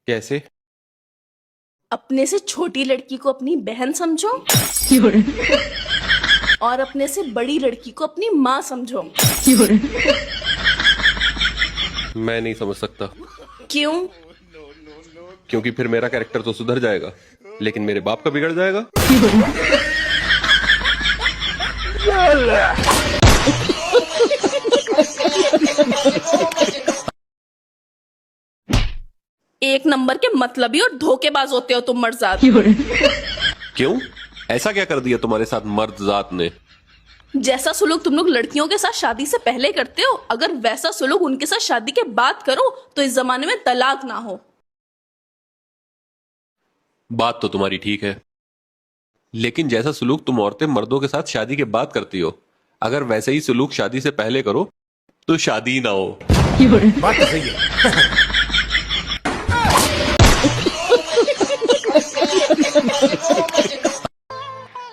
कैसे? अपने से छोटी लड़की को अपनी बहन समझो और अपने से बड़ी लड़की को अपनी माँ समझो। मैं नहीं समझ सकता। क्यों? क्योंकि फिर मेरा कैरेक्टर तो सुधर जाएगा, लेकिन मेरे बाप का बिगड़ जाएगा। एक नंबर के मतलबी और धोखेबाज होते हो तुम मर्दात। क्यों? ऐसा क्या कर दिया तुम्हारे साथ मर्द जात ने? जैसा सुलूक तुम लोग लड़कियों के साथ शादी से पहले करते हो, अगर वैसा सुलूक उनके साथ शादी के बाद करो तो इस जमाने में तलाक ना हो। बात तो तुम्हारी ठीक है, लेकिन जैसा सुलूक तुम औरतें मर्दों के साथ शादी के बाद करती हो, अगर वैसे ही सुलूक शादी से पहले करो तो शादी ही ना हो। बात तो सही है।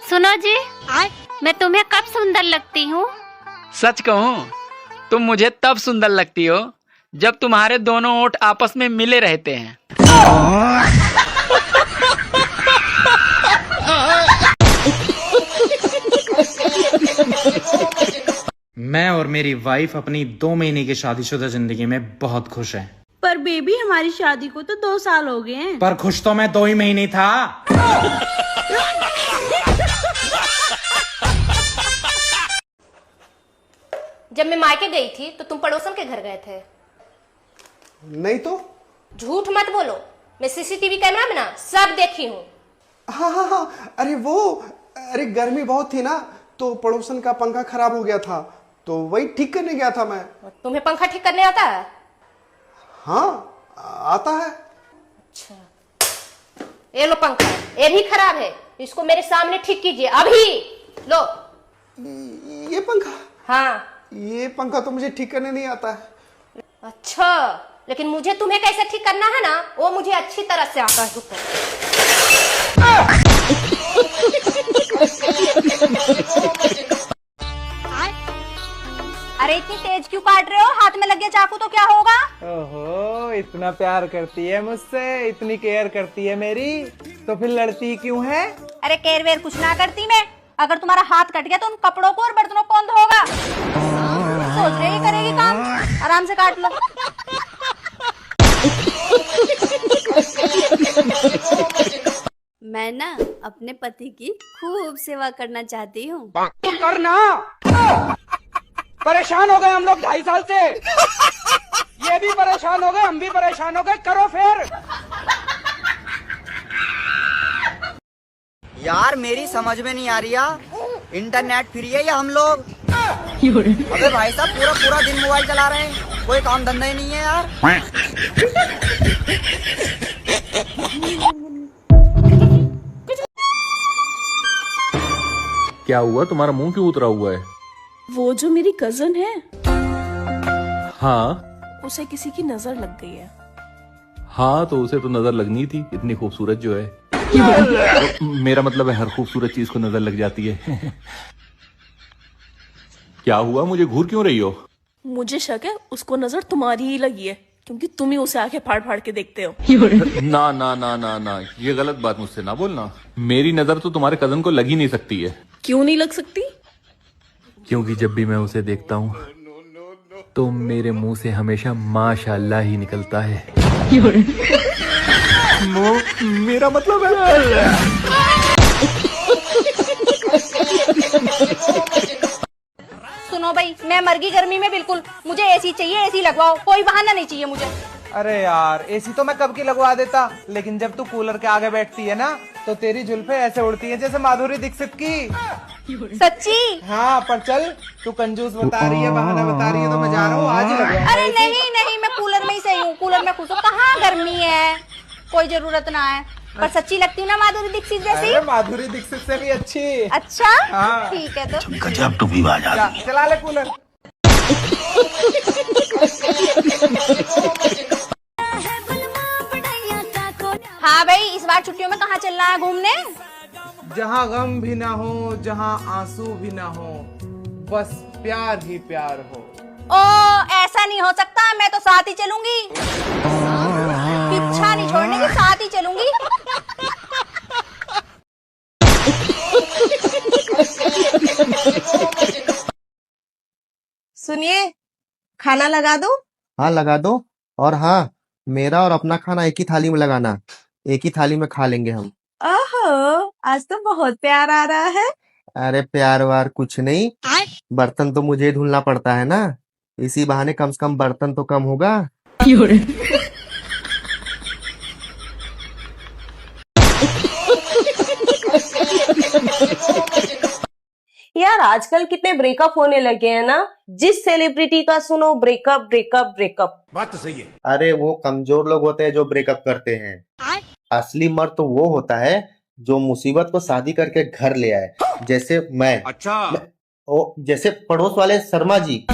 सुनो जी, मैं तुम्हें कब सुंदर लगती हूँ? सच कहूँ तुम मुझे तब सुंदर लगती हो जब तुम्हारे दोनों ओठ आपस में मिले रहते हैं। मैं और मेरी वाइफ अपनी 2 महीने की शादीशुदा जिंदगी में बहुत खुश हैं। पर बेबी हमारी शादी को तो 2 साल हो गए हैं। पर खुश तो मैं 2 ही महीने था। जब मैं मायके गई थी तो तुम पड़ोसन के घर गए थे। नहीं तो। झूठ मत बोलो, मैं सीसीटीवी कैमरा में ना सब देखी हूँ। हाँ हाँ हाँ, अरे वो अरे गर्मी बहुत थी ना, तो पड़ोसन का पंखा खराब हो गया था, तो वही ठीक करने गया था मैं। तुम्हें पंखा ठीक करने आता है? हाँ आता है। अच्छा, ये लो पंखा, ये भी खराब है, इसको मेरे सामने ठीक कीजिए अभी। लो ये पंखा? हाँ। ये पंखा तो मुझे ठीक करने नहीं आता है। अच्छा, लेकिन मुझे तुम्हें कैसे ठीक करना है ना, वो मुझे अच्छी तरह से आता है। अरे इतनी तेज क्यों काट रहे हो? हाथ में लग गया चाकू तो क्या होगा? ओहो, इतना प्यार करती है मुझसे, इतनी केयर करती है मेरी, तो फिर लड़ती क्यों है? अरे केयर वेयर कुछ ना करती मैं। अगर तुम्हारा हाथ कट गया तो उन कपड़ों को और बर्तनों को कौन धोगा? सोच रही करेगी काम, आराम से काट लो। मैं ना अपने पति की खूब सेवा करना चाहती हूँ। करना परेशान हो गए हम लोग 2.5 साल से, ये भी परेशान हो गए, हम भी परेशान हो गए, करो फिर। यार मेरी समझ में नहीं आ रही है, इंटरनेट फ्री है या हम लोग? अबे भाई साहब पूरा पूरा दिन मोबाइल चला रहे हैं, कोई काम धंधा ही नहीं है यार। क्या हुआ, तुम्हारा मुंह क्यों उतरा हुआ है? वो जो मेरी कजन है, हाँ उसे किसी की नजर लग गई है। हाँ, तो उसे तो नजर लगनी थी, इतनी खूबसूरत जो है। तो मेरा मतलब है हर खूबसूरत चीज को नजर लग जाती है। क्या हुआ, मुझे घूर क्यों रही हो? मुझे शक है उसको नजर तुम्हारी ही लगी है, क्योंकि तुम ही उसे आंखें फाड़ फाड़ के देखते हो। ना ना ना ना ना, ये गलत बात मुझसे ना बोलना। मेरी नजर तो तुम्हारे कजन को लग ही नहीं सकती है। क्यों नहीं लग सकती? क्योंकि जब भी मैं उसे देखता हूँ तो मेरे मुंह से हमेशा माशाल्लाह ही निकलता है। मेरा मतलब है। सुनो भाई, मैं मर गई गर्मी में बिल्कुल। मुझे एसी चाहिए, एसी लगवाओ, कोई बहाना नहीं चाहिए मुझे। अरे यार, एसी तो मैं कब की लगवा देता, लेकिन जब तू कूलर के आगे बैठती है ना, तो तेरी जुल्फे ऐसे उड़ती हैं जैसे माधुरी दीक्षित की। सच्ची? हाँ, पर चल, तू कंजूस बता रही है, बहाना बता रही है, तो मैं जा रहा हूँ, आज ही लगवा। अरे नहीं नहीं, मैं कूलर में ही सही हूँ, कूलर में खुश हूँ। कहाँ गर्मी है, कोई जरूरत ना है। पर सच्ची लगती हूँ ना माधुरी दीक्षित जैसी? अरे माधुरी दीक्षित से भी अच्छी। अच्छा? हाँ। ठीक है तो गजब टू विवाद। चला ले कूलर। हाँ भाई, इस बार छुट्टियों में कहाँ चलना है घूमने? जहाँ गम भी ना हो, जहाँ आंसू भी ना हो, बस प्यार ही प्यार हो। ओ ऐसा नहीं हो सकता, मैं तो साथ ही चलूंगी। पीछा नहीं छोड़ने की, साथ ही चलूंगी। सुनिए, खाना लगा दो? हाँ लगा दो, और हाँ मेरा और अपना खाना एक ही थाली में लगाना, एक ही थाली में खा लेंगे हम। ओहो, आज तो बहुत प्यार आ रहा है। अरे प्यार वार कुछ नहीं, बर्तन तो मुझे धुलना पड़ता है ना, इसी बहाने कम से कम बर्तन तो कम होगा। यार आजकल कितने ब्रेकअप होने लगे हैं ना, जिस सेलिब्रिटी का सुनो ब्रेकअप ब्रेकअप ब्रेकअप। बात तो सही है। अरे वो कमजोर लोग होते हैं जो ब्रेकअप करते हैं, असली मर्द तो वो होता है जो मुसीबत को शादी करके घर ले आए, जैसे मैं। अच्छा। जैसे पड़ोस वाले शर्मा जी।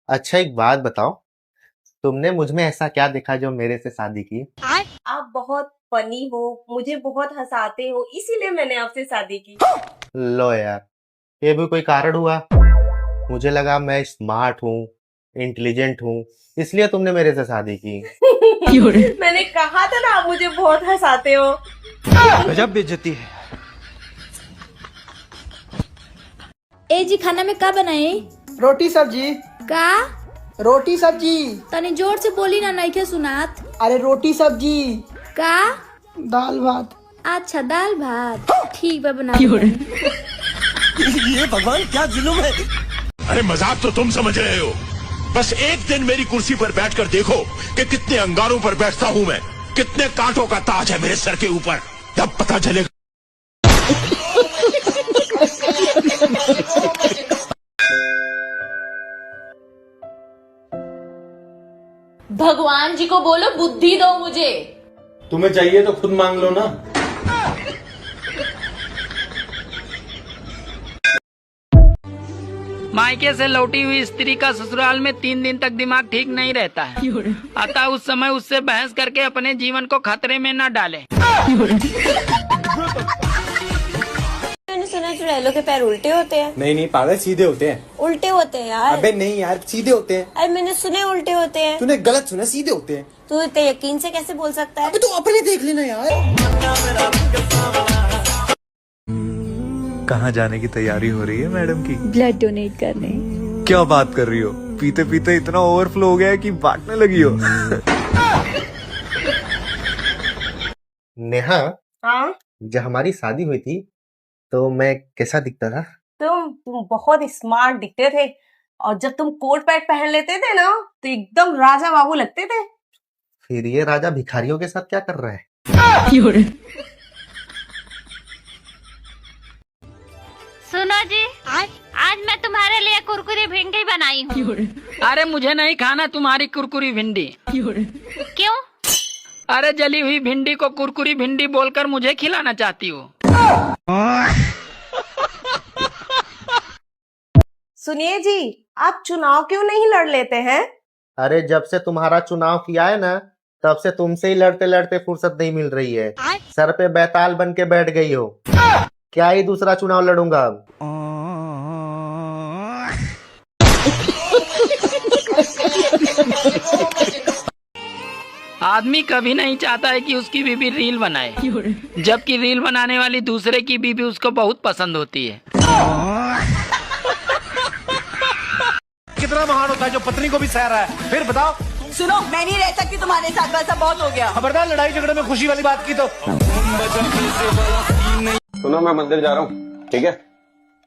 अच्छा एक बात बताओ, तुमने मुझ में ऐसा क्या देखा जो मेरे से शादी की? आप बहुत फनी हो, मुझे बहुत हंसाते हो, इसीलिए मैंने आपसे शादी की। लो यार, ये भी कोई कारण हुआ? मुझे लगा मैं स्मार्ट हूँ, इंटेलिजेंट हूँ, इसलिए तुमने मेरे से शादी की। मैंने कहा था ना, आप मुझे बहुत हंसाते हो। गजब बेइज्जती है। ए जी, खाना में का बनाए? रोटी सब्जी। का? रोटी सब्जी। तनी जोर से बोली ना, नहीं के सुनात। अरे रोटी सब्जी। का? दाल भात। अच्छा दाल भात, ठीक बा बना। ये भगवान क्या जुल्म है। अरे मजाक तो तुम समझ रहे हो, बस एक दिन मेरी कुर्सी पर बैठकर देखो कि कितने अंगारों पर बैठता हूँ मैं। कितने कांटों का ताज है मेरे सर के ऊपर, तब पता चलेगा। भगवान जी को बोलो बुद्धि दो मुझे। तुम्हें चाहिए तो खुद मांग लो ना। मायके से लौटी हुई स्त्री का ससुराल में 3 दिन तक दिमाग ठीक नहीं रहता है, अतः उस समय उससे बहस करके अपने जीवन को खतरे में न डालें। मैंने सुना चुड़ैलों के पैर उल्टे होते हैं। नहीं नहीं पागल, सीधे होते हैं। उल्टे होते हैं यार। अबे नहीं यार, सीधे होते हैं। अरे मैंने सुने उल्टे होते हैं। तूने गलत सुना, सीधे होते हैं। तू इतने यकीन से कैसे बोल सकता है? अबे तू अपने देख लेना यार। कहाँ जाने की तैयारी हो रही है मैडम की? ब्लड डोनेट करने। क्या बात कर रही हो? पीते पीते इतना ओवरफ्लो हो गया है कि बांटने लगी हो। नेहा, हाँ जब हमारी शादी हुई थी तो मैं कैसा दिखता था? तुम बहुत स्मार्ट दिखते थे, और जब तुम कोट पैंट पहन लेते थे ना तो एकदम राजा बाबू लगते थे। फिर ये राजा भिखारियों के साथ क्या कर रहा है? सुनो जी, आज मैं तुम्हारे लिए कुरकुरी भिंडी बनाई हूँ। अरे मुझे नहीं खाना तुम्हारी कुरकुरी भिंडी। क्यों? अरे जली हुई भिंडी को कुरकुरी भिंडी बोलकर मुझे खिलाना चाहती हो? सुनिए जी, आप चुनाव क्यों नहीं लड़ लेते हैं? अरे जब से तुम्हारा चुनाव किया है ना, तब से तुमसे ही लड़ते लड़ते फुर्सत नहीं मिल रही है। सर पे बैताल बन के बैठ गई हो। क्या ही दूसरा चुनाव लड़ूंगा अब। आदमी कभी नहीं चाहता है कि उसकी बीबी रील बनाए, जबकि रील बनाने वाली दूसरे की बीबी उसको बहुत पसंद होती है। कितना महान होता है जो पत्नी को भी सह रहा है। फिर बताओ। सुनो, मैं नहीं रह सकती तुम्हारे साथ, वैसा बहुत हो गया। खबरदार लड़ाई झगड़े में खुशी वाली बात की तो। सुनो, मैं मंदिर जा रहा हूँ, ठीक है?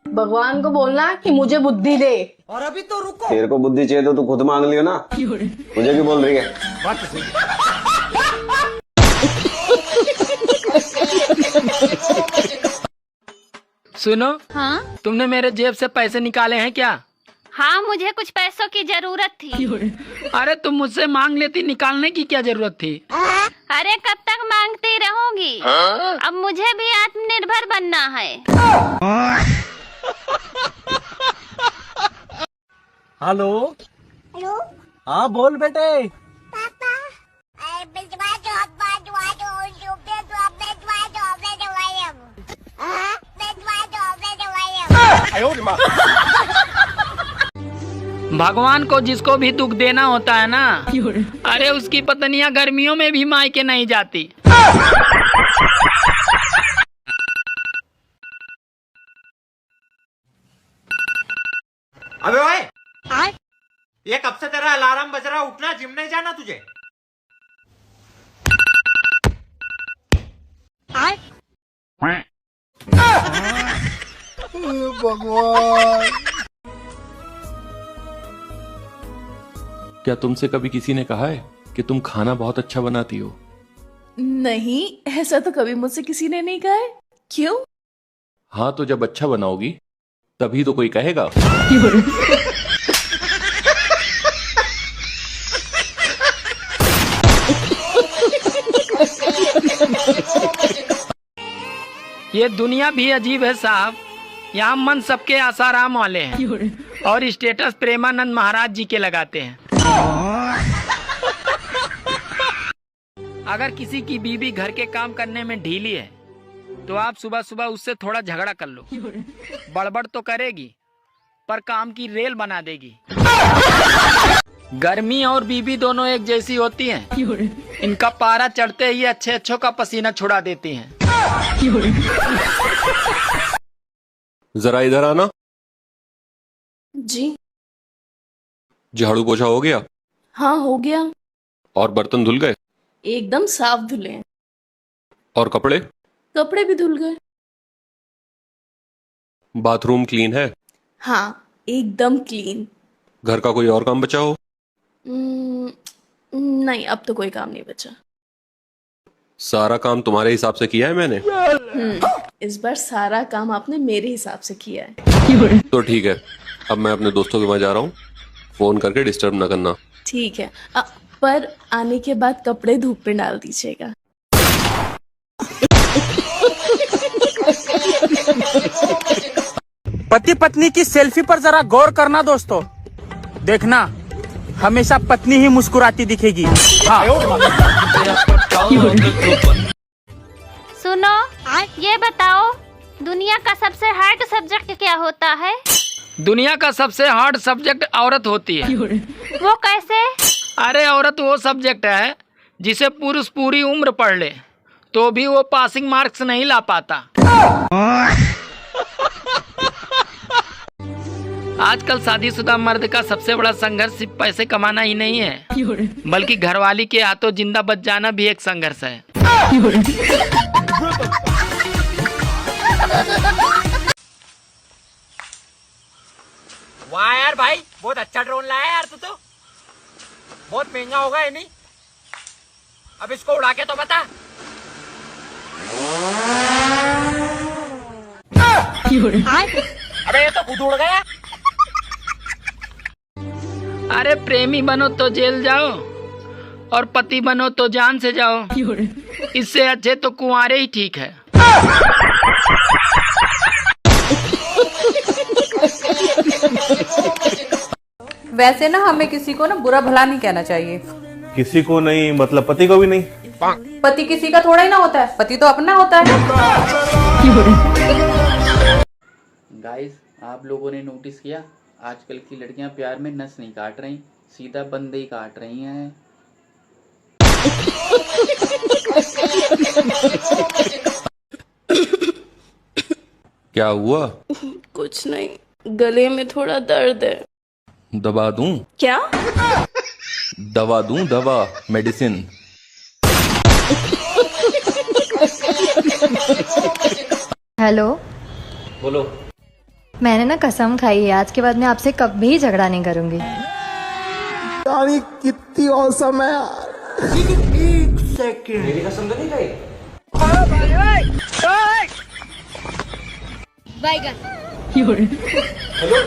भगवान को बोलना कि मुझे बुद्धि दे। और अभी तो रुको। तेरे को बुद्धि चाहिए तो तू खुद मांग लियो ना, मुझे क्यों बोल रही है? बात तो सही। सुनो, हाँ तुमने मेरे जेब से पैसे निकाले हैं क्या? हाँ, मुझे कुछ पैसों की जरूरत थी। अरे तुम मुझसे मांग लेती, निकालने की क्या जरूरत थी? अरे कब तक मांगती रहोगी? अब मुझे भी आत्मनिर्भर बनना है। हेलो हेलो, हाँ बोल बेटे। पापा, भिजवा दो, भिजवा दो। भगवान को जिसको भी दुख देना होता है ना, अरे उसकी पत्नियां गर्मियों में भी मायके नहीं जाती। अबे ओए, ये कब से तेरा अलार्म बज रहा? उठना, जिम नहीं जाना तुझे? भगवान। क्या तुमसे कभी किसी ने कहा है कि तुम खाना बहुत अच्छा बनाती हो? नहीं, ऐसा तो कभी मुझसे किसी ने नहीं कहा है। क्यों? हाँ, तो जब अच्छा बनाओगी तभी तो कोई कहेगा। ये दुनिया भी अजीब है साहब। यहाँ मन सबके आसाराम वाले हैं और स्टेटस प्रेमानंद महाराज जी के लगाते हैं। अगर किसी की बीबी घर के काम करने में ढीली है तो आप सुबह सुबह उससे थोड़ा झगड़ा कर लो। बड़बड़ तो करेगी पर काम की रेल बना देगी। गर्मी और बीबी दोनों एक जैसी होती हैं। इनका पारा चढ़ते ही अच्छे अच्छों का पसीना छुड़ा देती हैं। जरा इधर आना। जी झाड़ू पोछा हो गया? हाँ, हो गया। और बर्तन धुल गए? एकदम साफ धुले। और कपड़े? कपड़े भी धुल गए। बाथरूम क्लीन है? हाँ, एकदम क्लीन। घर का कोई और काम बचा हो? नहीं, अब तो कोई काम नहीं बचा। सारा काम तुम्हारे हिसाब से किया है मैंने? इस बार सारा काम आपने मेरे हिसाब से किया है। तो ठीक है, अब मैं अपने दोस्तों के वहां जा रहा हूँ, फोन करके डिस्टर्ब ना करना। ठीक है, पर आने के बाद कपड़े धूप पे डाल दीजिएगा। पति पत्नी की सेल्फी पर जरा गौर करना दोस्तों, देखना हमेशा पत्नी ही मुस्कुराती दिखेगी। हाँ। सुनो, ये बताओ दुनिया का सबसे हार्ड सब्जेक्ट क्या होता है? दुनिया का सबसे हार्ड सब्जेक्ट औरत होती है। वो कैसे? अरे औरत वो सब्जेक्ट है जिसे पुरुष पूरी उम्र पढ़ ले तो भी वो पासिंग मार्क्स नहीं ला पाता। आजकल शादीशुदा मर्द का सबसे बड़ा संघर्ष सिर्फ पैसे कमाना ही नहीं है, बल्कि घरवाली के हाथों जिंदा बच जाना भी एक संघर्ष है। वाह यार भाई, बहुत अच्छा ड्रोन लाया यार तू तो। बहुत महंगा होगा है नहीं? अब इसको उड़ा के तो बता। अबे ये तो खुद उड़ गया। अरे प्रेमी बनो तो जेल जाओ और पति बनो तो जान से जाओ, इससे अच्छे तो कुंवारे ही ठीक है। वैसे ना हमें किसी को ना बुरा भला नहीं कहना चाहिए। किसी को नहीं मतलब पति को भी नहीं? पति किसी का थोड़ा ही ना होता है, पति तो अपना होता है। गाइस, आप लोगों ने नोटिस किया आजकल की लड़कियां प्यार में नस नहीं काट रही, सीधा बंदे ही काट रही हैं। क्या हुआ? कुछ नहीं, गले में थोड़ा दर्द है। दबा दूं? क्या? दवा दूं? दवा, मेडिसिन। हेलो, बोलो। मैंने ना कसम खाई है आज के बाद मैं आपसे कभी झगड़ा नहीं करूंगी। यार कितनी औसम है यार। एक सेकंड, मेरी कसम तो नहीं खाई? बैगन। Hello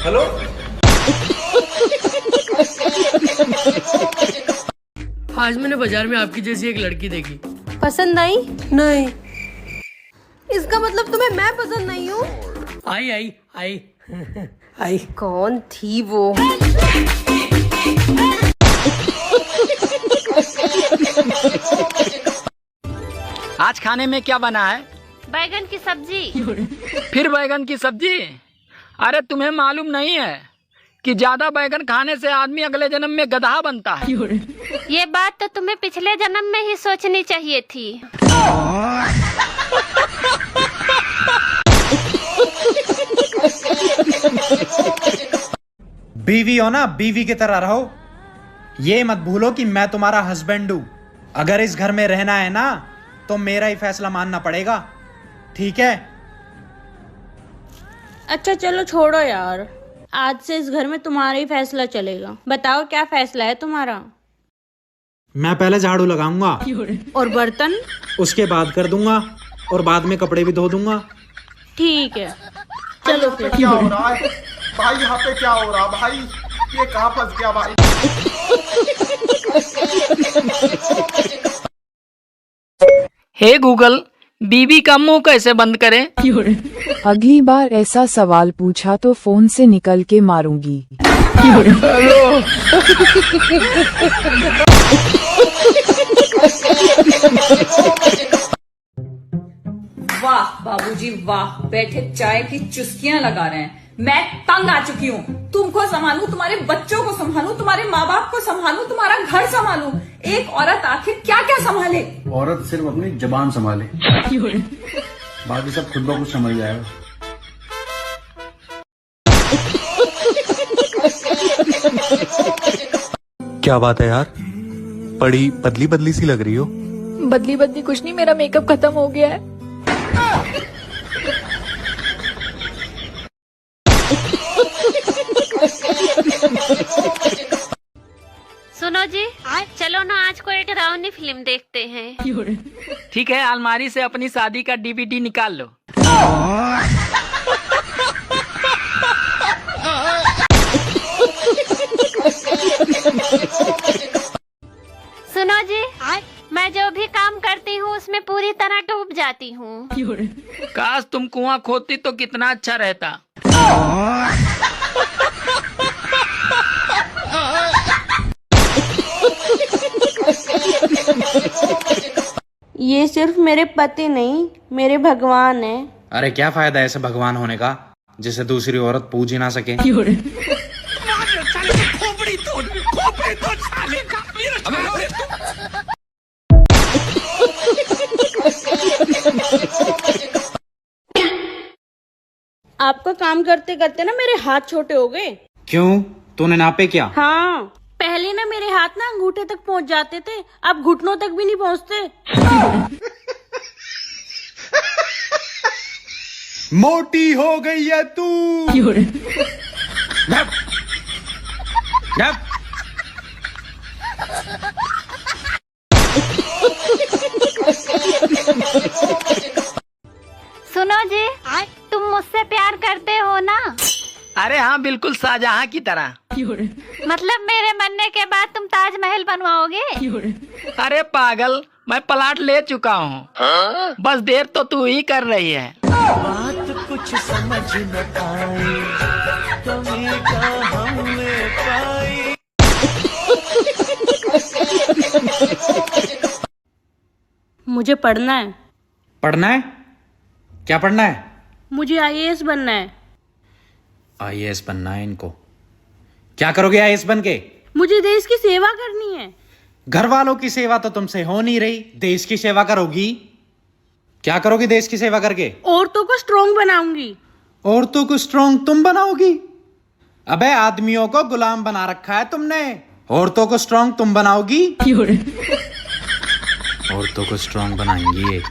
hello. आज मैंने बाजार में आपकी जैसी एक लड़की देखी। पसंद आई? नहीं। इसका मतलब तुम्हें मैं पसंद नहीं हूँ? आई आई आई आई। कौन थी वो? आज खाने में क्या बना है? बैगन की सब्जी। फिर बैगन की सब्जी? अरे तुम्हें मालूम नहीं है कि ज्यादा बैगन खाने से आदमी अगले जन्म में गधा बनता है। ये बात तो तुम्हें पिछले जन्म में ही सोचनी चाहिए थी। बीवी हो ना, बीवी की तरह रहो। ये मत भूलो कि मैं तुम्हारा हस्बैंड हूँ। अगर इस घर में रहना है ना तो मेरा ही फैसला मानना पड़ेगा, ठीक है? अच्छा चलो छोड़ो यार, आज से इस घर में तुम्हारा ही फैसला चलेगा। बताओ क्या फैसला है तुम्हारा? मैं पहले झाड़ू लगाऊंगा और बर्तन उसके बाद कर दूंगा, और बाद में कपड़े भी धो दूंगा। ठीक है, चलो फिर। क्या हो रहा है भाई? यहाँ पे क्या हो रहा भाई? ये कहाँ फंस गया भाई? हे गूगल, बीवी का मुंह कैसे बंद करें? अगली बार ऐसा सवाल पूछा तो फोन से निकल के मारूंगी। वाह बाबूजी वाह, बैठे चाय की चुस्कियां लगा रहे हैं। मैं तंग आ चुकी हूँ। तुमको संभालूं, तुम्हारे बच्चों को संभालूं, तुम्हारे माँ बाप को संभालूं, तुम्हारा घर संभालूं। एक औरत आखिर क्या क्या संभाले? औरत सिर्फ अपनी जबान संभाले, बाकी सब खुद ब खुद समझ जाएगा। क्या बात है यार, बड़ी बदली बदली सी लग रही हो। बदली बदली कुछ नहीं, मेरा मेकअप खत्म हो गया है। सुनो जी, चलो ना आज कोई एक डरावनी फिल्म देखते हैं। ठीक है, अलमारी से अपनी शादी का DVD निकाल लो। सुनो जी, मैं जो भी काम करती हूँ उसमें पूरी तरह डूब जाती हूँ। काश तुम कुआं खोदती तो कितना अच्छा रहता। ये सिर्फ मेरे पति नहीं, मेरे भगवान है। अरे क्या फायदा ऐसे भगवान होने का जिसे दूसरी औरत पूज ही ना सके। आपका काम करते करते ना मेरे हाथ छोटे हो गए। क्यों, तूने नापे क्या? हाँ, पहले ना मेरे हाथ ना अंगूठे तक पहुंच जाते थे, अब घुटनों तक भी नहीं पहुंचते। मोटी हो गई है तू। ढप, ढप। सुनो जी, तुम मुझसे प्यार करते हो ना? अरे हाँ, बिल्कुल शाहजहां की तरह। मतलब मेरे मरने के बाद तुम ताजमहल बनवाओगे? अरे पागल, मैं प्लाट ले चुका हूँ। बस देर तो तू ही कर रही है। बात कुछ समझ न आई, कमी का हमने पाई। मुझे पढ़ना है। पढ़ना है? क्या पढ़ना है? मुझे IAS बनना है। IAS बनना है इनको? क्या करोगे IAS बन के? मुझे देश की सेवा करनी है। घर वालों की सेवा तो तुमसे हो नहीं रही, देश की सेवा करोगी? क्या करोगी देश की सेवा करके? औरतों को स्ट्रॉन्ग बनाऊंगी। औरतों को स्ट्रॉन्ग तुम बनाओगी? अबे आदमियों को गुलाम बना रखा है तुमने, औरतों को स्ट्रॉन्ग तुम बनाओगी? औरतों को स्ट्रॉन्ग बनाएंगी ये।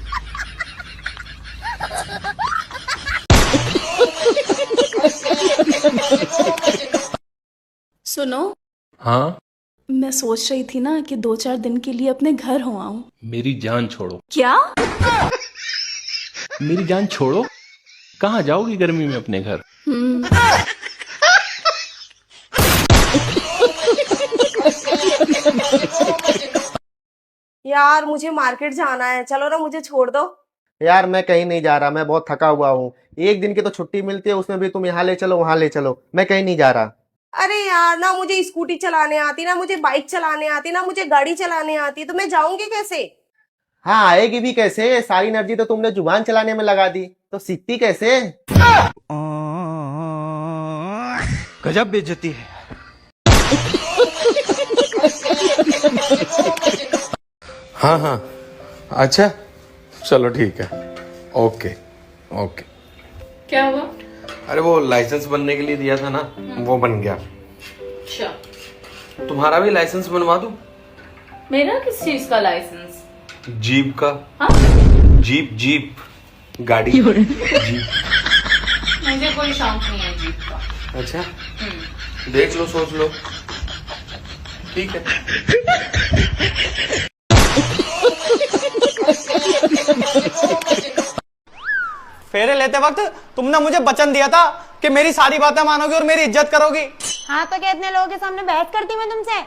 सुनो। हाँ, मैं सोच रही थी ना कि 2-4 दिन के लिए अपने घर हो आऊं। मेरी जान छोड़ो। क्या? मेरी जान छोड़ो? कहाँ जाओगी गर्मी में अपने घर? यार मुझे मार्केट जाना है, चलो ना मुझे छोड़ दो। यार मैं कहीं नहीं जा रहा, मैं बहुत थका हुआ हूँ। एक दिन की तो छुट्टी मिलती है, उसमें भी तुम यहाँ ले चलो वहाँ ले चलो, मैं कहीं नहीं जा रहा। अरे यार, ना मुझे स्कूटी चलाने आती, ना मुझे बाइक चलाने आती, ना मुझे गाड़ी चलाने आती, तो मैं जाऊंगी कैसे? हाँ आएगी भी कैसे? सारी एनर्जी तो तुमने जुबान चलाने में लगा दी, तो सीखती कैसे? गजब बेइज्जती है। हाँ हाँ, अच्छा चलो ठीक है, ओके ओके। क्या हुआ? अरे वो लाइसेंस बनने के लिए दिया था ना, वो बन गया। अच्छा, तुम्हारा भी लाइसेंस बनवा दूं? मेरा किस चीज का लाइसेंस? जीप का। हाँ? जीप जीप गाड़ी जीप। मुझे कोई शौक नहीं है जीप का। अच्छा, देख लो, सोच लो, ठीक है। फेरे लेते वक्त तुमने मुझे वचन दिया था कि मेरी सारी बातें मानोगी और मेरी इज्जत करोगी। हाँ तो क्या इतने लोगों के सामने बहस करती मैं तुमसे?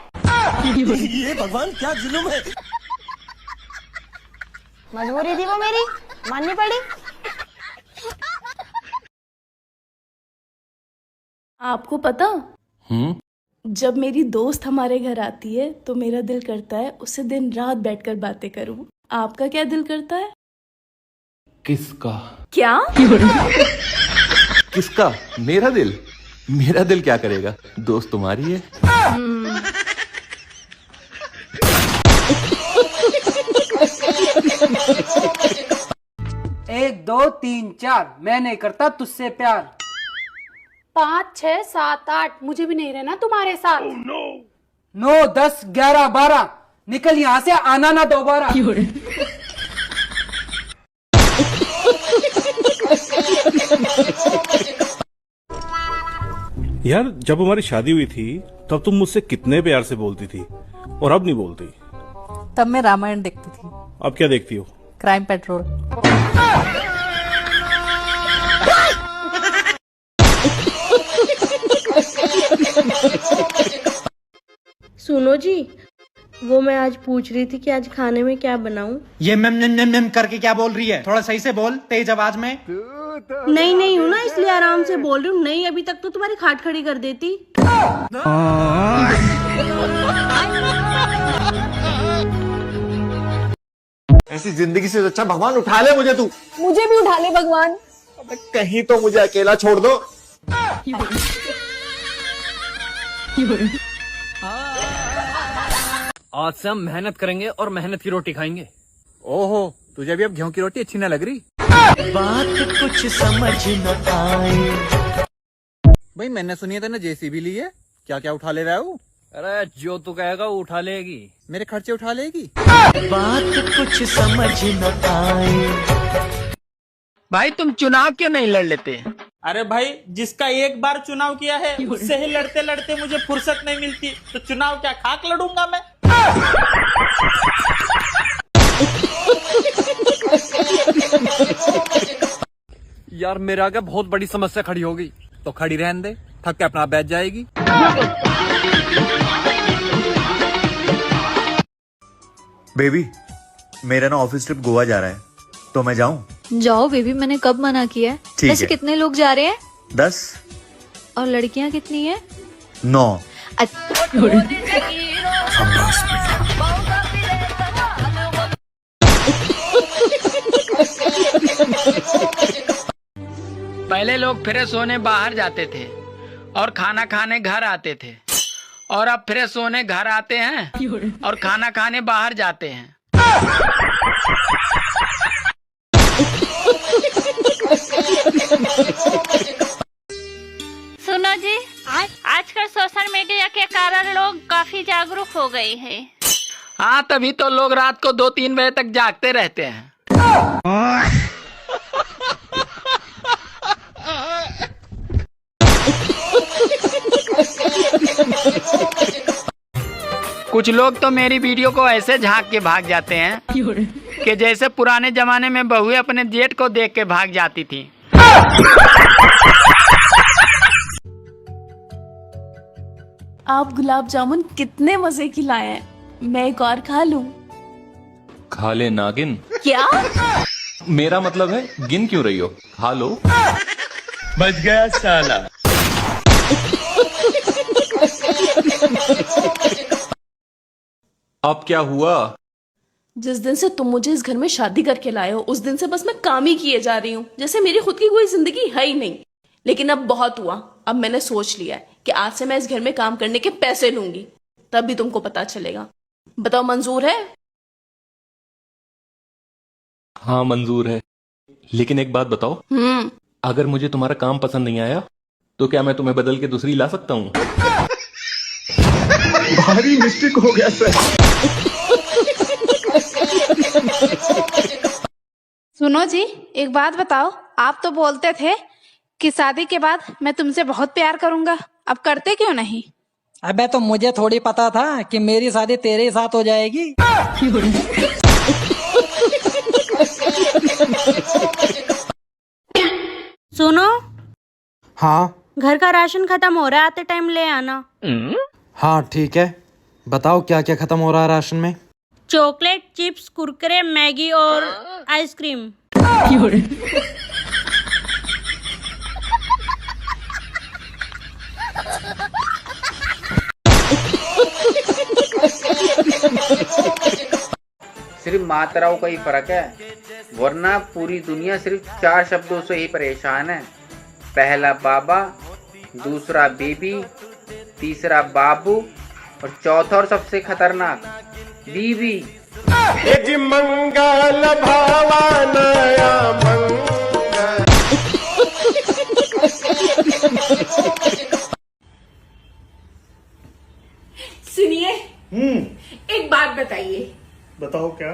ये भगवान क्या जुल्म है। मजबूरी थी वो मेरी, माननी पड़ी। आपको पता, जब मेरी दोस्त हमारे घर आती है तो मेरा दिल करता है उससे दिन रात बैठकर बातें करूं। आपका क्या दिल करता है? किसका? क्या? किसका? मेरा दिल? मेरा दिल क्या करेगा? दोस्त तुम्हारी है। 1 2 3 4 मैं नहीं करता तुझसे प्यार। 5 6 7 8 मुझे भी नहीं रहना तुम्हारे साथ। 9 10 11 12 निकल यहाँ से, आना ना दोबारा। यार जब हमारी शादी हुई थी तब तुम मुझसे कितने प्यार से बोलती थी और अब नहीं बोलती। तब मैं रामायण देखती थी। अब क्या देखती हो? Crime petrol. सुनो जी, वो मैं आज पूछ रही थी कि आज खाने में क्या बनाऊं। ये नम करके क्या बोल रही है? थोड़ा सही से बोल, तेज आवाज में। नहीं हूँ ना, इसलिए आराम से बोल रही हूँ। नहीं, अभी तक तो तुम्हारी खाट खड़ी कर देती। ऐसी जिंदगी से अच्छा भगवान उठा ले मुझे तू। मुझे भी उठा ले भगवान। कहीं तो मुझे अकेला छोड़ दो। आज से हम मेहनत करेंगे और मेहनत की रोटी खाएंगे। ओहो, तुझे भी अब गेहूं की रोटी अच्छी ना लग रही? बात कुछ समझ न आई। भाई मैंने सुनी था ना जेसीबी ली है, क्या क्या उठा ले रहा हूँ? अरे जो तू कहेगा वो उठा लेगी। मेरे खर्चे उठा लेगी। बात कुछ समझ न आई। भाई तुम चुनाव क्यों नहीं लड़ लेते? अरे भाई, जिसका एक बार चुनाव किया है उससे ही लड़ते लड़ते मुझे फुर्सत नहीं मिलती, तो चुनाव क्या खाक लड़ूंगा मैं? यार मेरे आगे बहुत बड़ी समस्या खड़ी होगी, तो खड़ी रहने दे, थक के अपना बैठ जाएगी। बेबी, मेरा ना ऑफिस ट्रिप गोवा जा रहा है, तो मैं जाऊं? जाओ बेबी, मैंने कब मना किया है? ठीक वैसे है। कितने लोग जा रहे हैं? 10। और लड़कियां कितनी है? 9। पहले लोग फ्रेश होने बाहर जाते थे और खाना खाने घर आते थे, और अब फ्रेश होने घर आते हैं और खाना खाने बाहर जाते हैं। सुनो जी, आजकल सोशल मीडिया के कारण लोग काफी जागरूक हो गए हैं। हाँ, तभी तो लोग रात को 2-3 बजे तक जागते रहते हैं। कुछ लोग तो मेरी वीडियो को ऐसे झांक के भाग जाते हैं कि जैसे पुराने जमाने में बहुएं अपने जेठ को देख के भाग जाती थी। आप गुलाब जामुन कितने मजे की लाए हैं, मैं एक और खा लूं? खा ले नागिन। क्या? मेरा मतलब है गिन क्यों रही हो? खा लो। बच गया साला। अब क्या हुआ? जिस दिन से तुम मुझे इस घर में शादी करके लाए हो, उस दिन से बस मैं काम ही किए जा रही हूँ, जैसे मेरी खुद की कोई जिंदगी है ही नहीं। लेकिन अब बहुत हुआ, अब मैंने सोच लिया है कि आज से मैं इस घर में काम करने के पैसे लूंगी, तब भी तुमको पता चलेगा। बताओ, मंजूर है? हाँ मंजूर है, लेकिन एक बात बताओ, अगर मुझे तुम्हारा काम पसंद नहीं आया तो क्या मैं तुम्हें बदल के दूसरी ला सकता हूँ? भारी मिस्टेक हो गया सर। सुनो जी, एक बात बताओ, आप तो बोलते थे कि शादी के बाद मैं तुमसे बहुत प्यार करूंगा, अब करते क्यों नहीं? अबे तो मुझे थोड़ी पता था कि मेरी शादी तेरे साथ हो जाएगी। सुनो, हाँ घर का राशन खत्म हो रहा है, आते टाइम ले आना। हाँ ठीक है, बताओ क्या क्या खत्म हो रहा है राशन में? चॉकलेट, चिप्स, कुरकुरे, मैगी और आइसक्रीम। सिर्फ मात्राओं का ही फर्क है, वरना पूरी दुनिया सिर्फ 4 शब्दों से ही परेशान है। पहला बाबा, दूसरा बेबी, तीसरा बाबू और चौथा और सबसे खतरनाक बीवी। मंगल भावानया सुनिए, एक बात बताइए। बताओ क्या?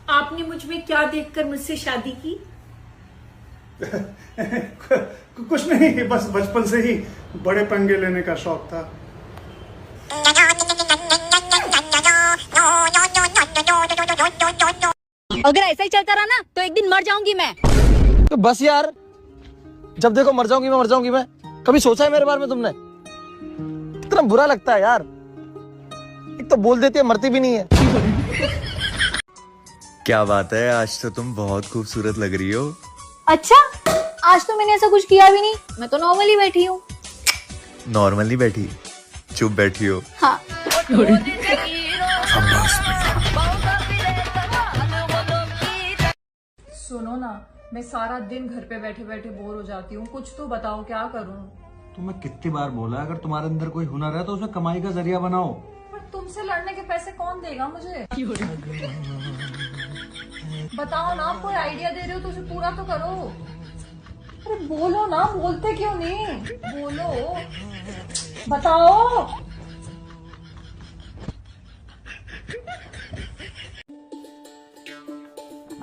आपने मुझ में क्या देखकर मुझसे शादी की? कुछ नहीं, बस बचपन से ही बड़े पंगे लेने का शौक था। अगर ऐसा ही चलता रहा ना तो एक दिन मर जाऊंगी मैं। तो बस यार, जब देखो मर जाऊंगी मैं। कभी सोचा है मेरे बारे में तुमने? इतना बुरा लगता है यार। एक तो बोल देती है, मरती भी नहीं है। क्या बात है, आज तो तुम बहुत खूबसूरत लग रही हो। अच्छा, आज तो मैंने ऐसा कुछ किया भी नहीं, मैं तो नॉर्मली बैठी हूँ। नॉर्मली बैठी, चुप बैठी हो। हाँ। सुनो ना, मैं सारा दिन घर पे बैठे बैठे बोर हो जाती हूँ, कुछ तो बताओ क्या करूँ। तुम्हें कितनी बार बोला, अगर तुम्हारे अंदर कोई हुनर है तो उसमें कमाई का जरिया बनाओ। पर तुमसे लड़ने के पैसे कौन देगा मुझे? बताओ ना, कोई आइडिया दे रहे हो तो उसे पूरा तो करो। अरे बोलो ना, बोलते क्यों नहीं? बोलो, बताओ।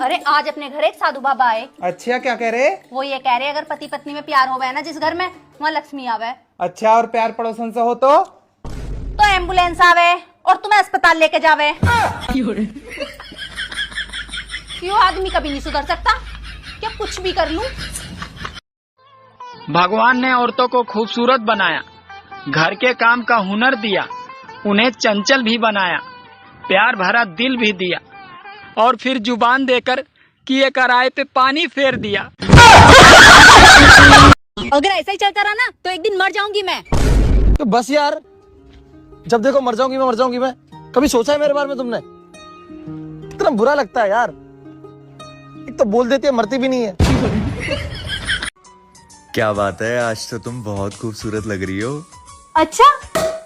अरे आज अपने घर एक साधु बाबा आए। अच्छा, क्या कह रहे? वो ये कह रहे अगर पति पत्नी में प्यार हो गया ना जिस घर में, वहाँ लक्ष्मी आवे। अच्छा, और प्यार पड़ोसन से हो तो एम्बुलेंस आवे और तुम्हें अस्पताल लेके जावे। क्यों आदमी कभी नहीं सुधर सकता? क्या कुछ भी कर लूं? भगवान ने औरतों को खूबसूरत बनाया, घर के काम का हुनर दिया, उन्हें चंचल भी बनाया, प्यार भरा दिल भी दिया, और फिर जुबान देकर किए कराए पे पानी फेर दिया। अगर ऐसा ही चलता रहा ना तो एक दिन मर जाऊंगी मैं। तो बस यार, जब देखो मर जाऊंगी मैं। कभी सोचा है मेरे बारे में तुमने? इतना बुरा लगता है यार। एक तो बोल देती है, मरती भी नहीं है। क्या बात है, आज तो तुम बहुत खूबसूरत लग रही हो। अच्छा,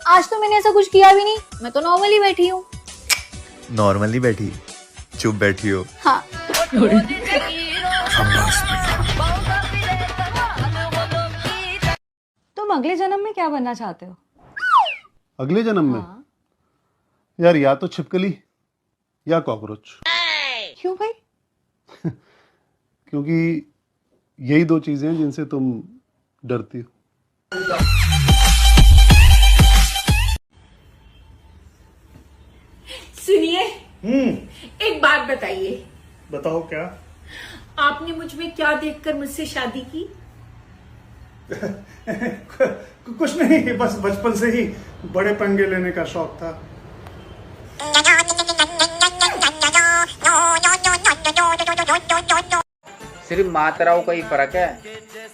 आज तो मैंने ऐसा कुछ किया भी नहीं, मैं तो नॉर्मली बैठी हूँ। नॉर्मली बैठी, चुप बैठी हो। हाँ। तुम अगले जन्म में क्या बनना चाहते हो? अगले जन्म में? यार, या तो छिपकली या कॉकरोच। क्यों भाई? क्योंकि यही दो चीजें हैं जिनसे तुम डरती हो। सुनिए, एक बात बताइए। बताओ क्या? आपने मुझ में क्या देखकर मुझसे शादी की? कुछ नहीं, बस बचपन से ही बड़े पंगे लेने का शौक था। सिर्फ मात्राओं का ही फर्क है,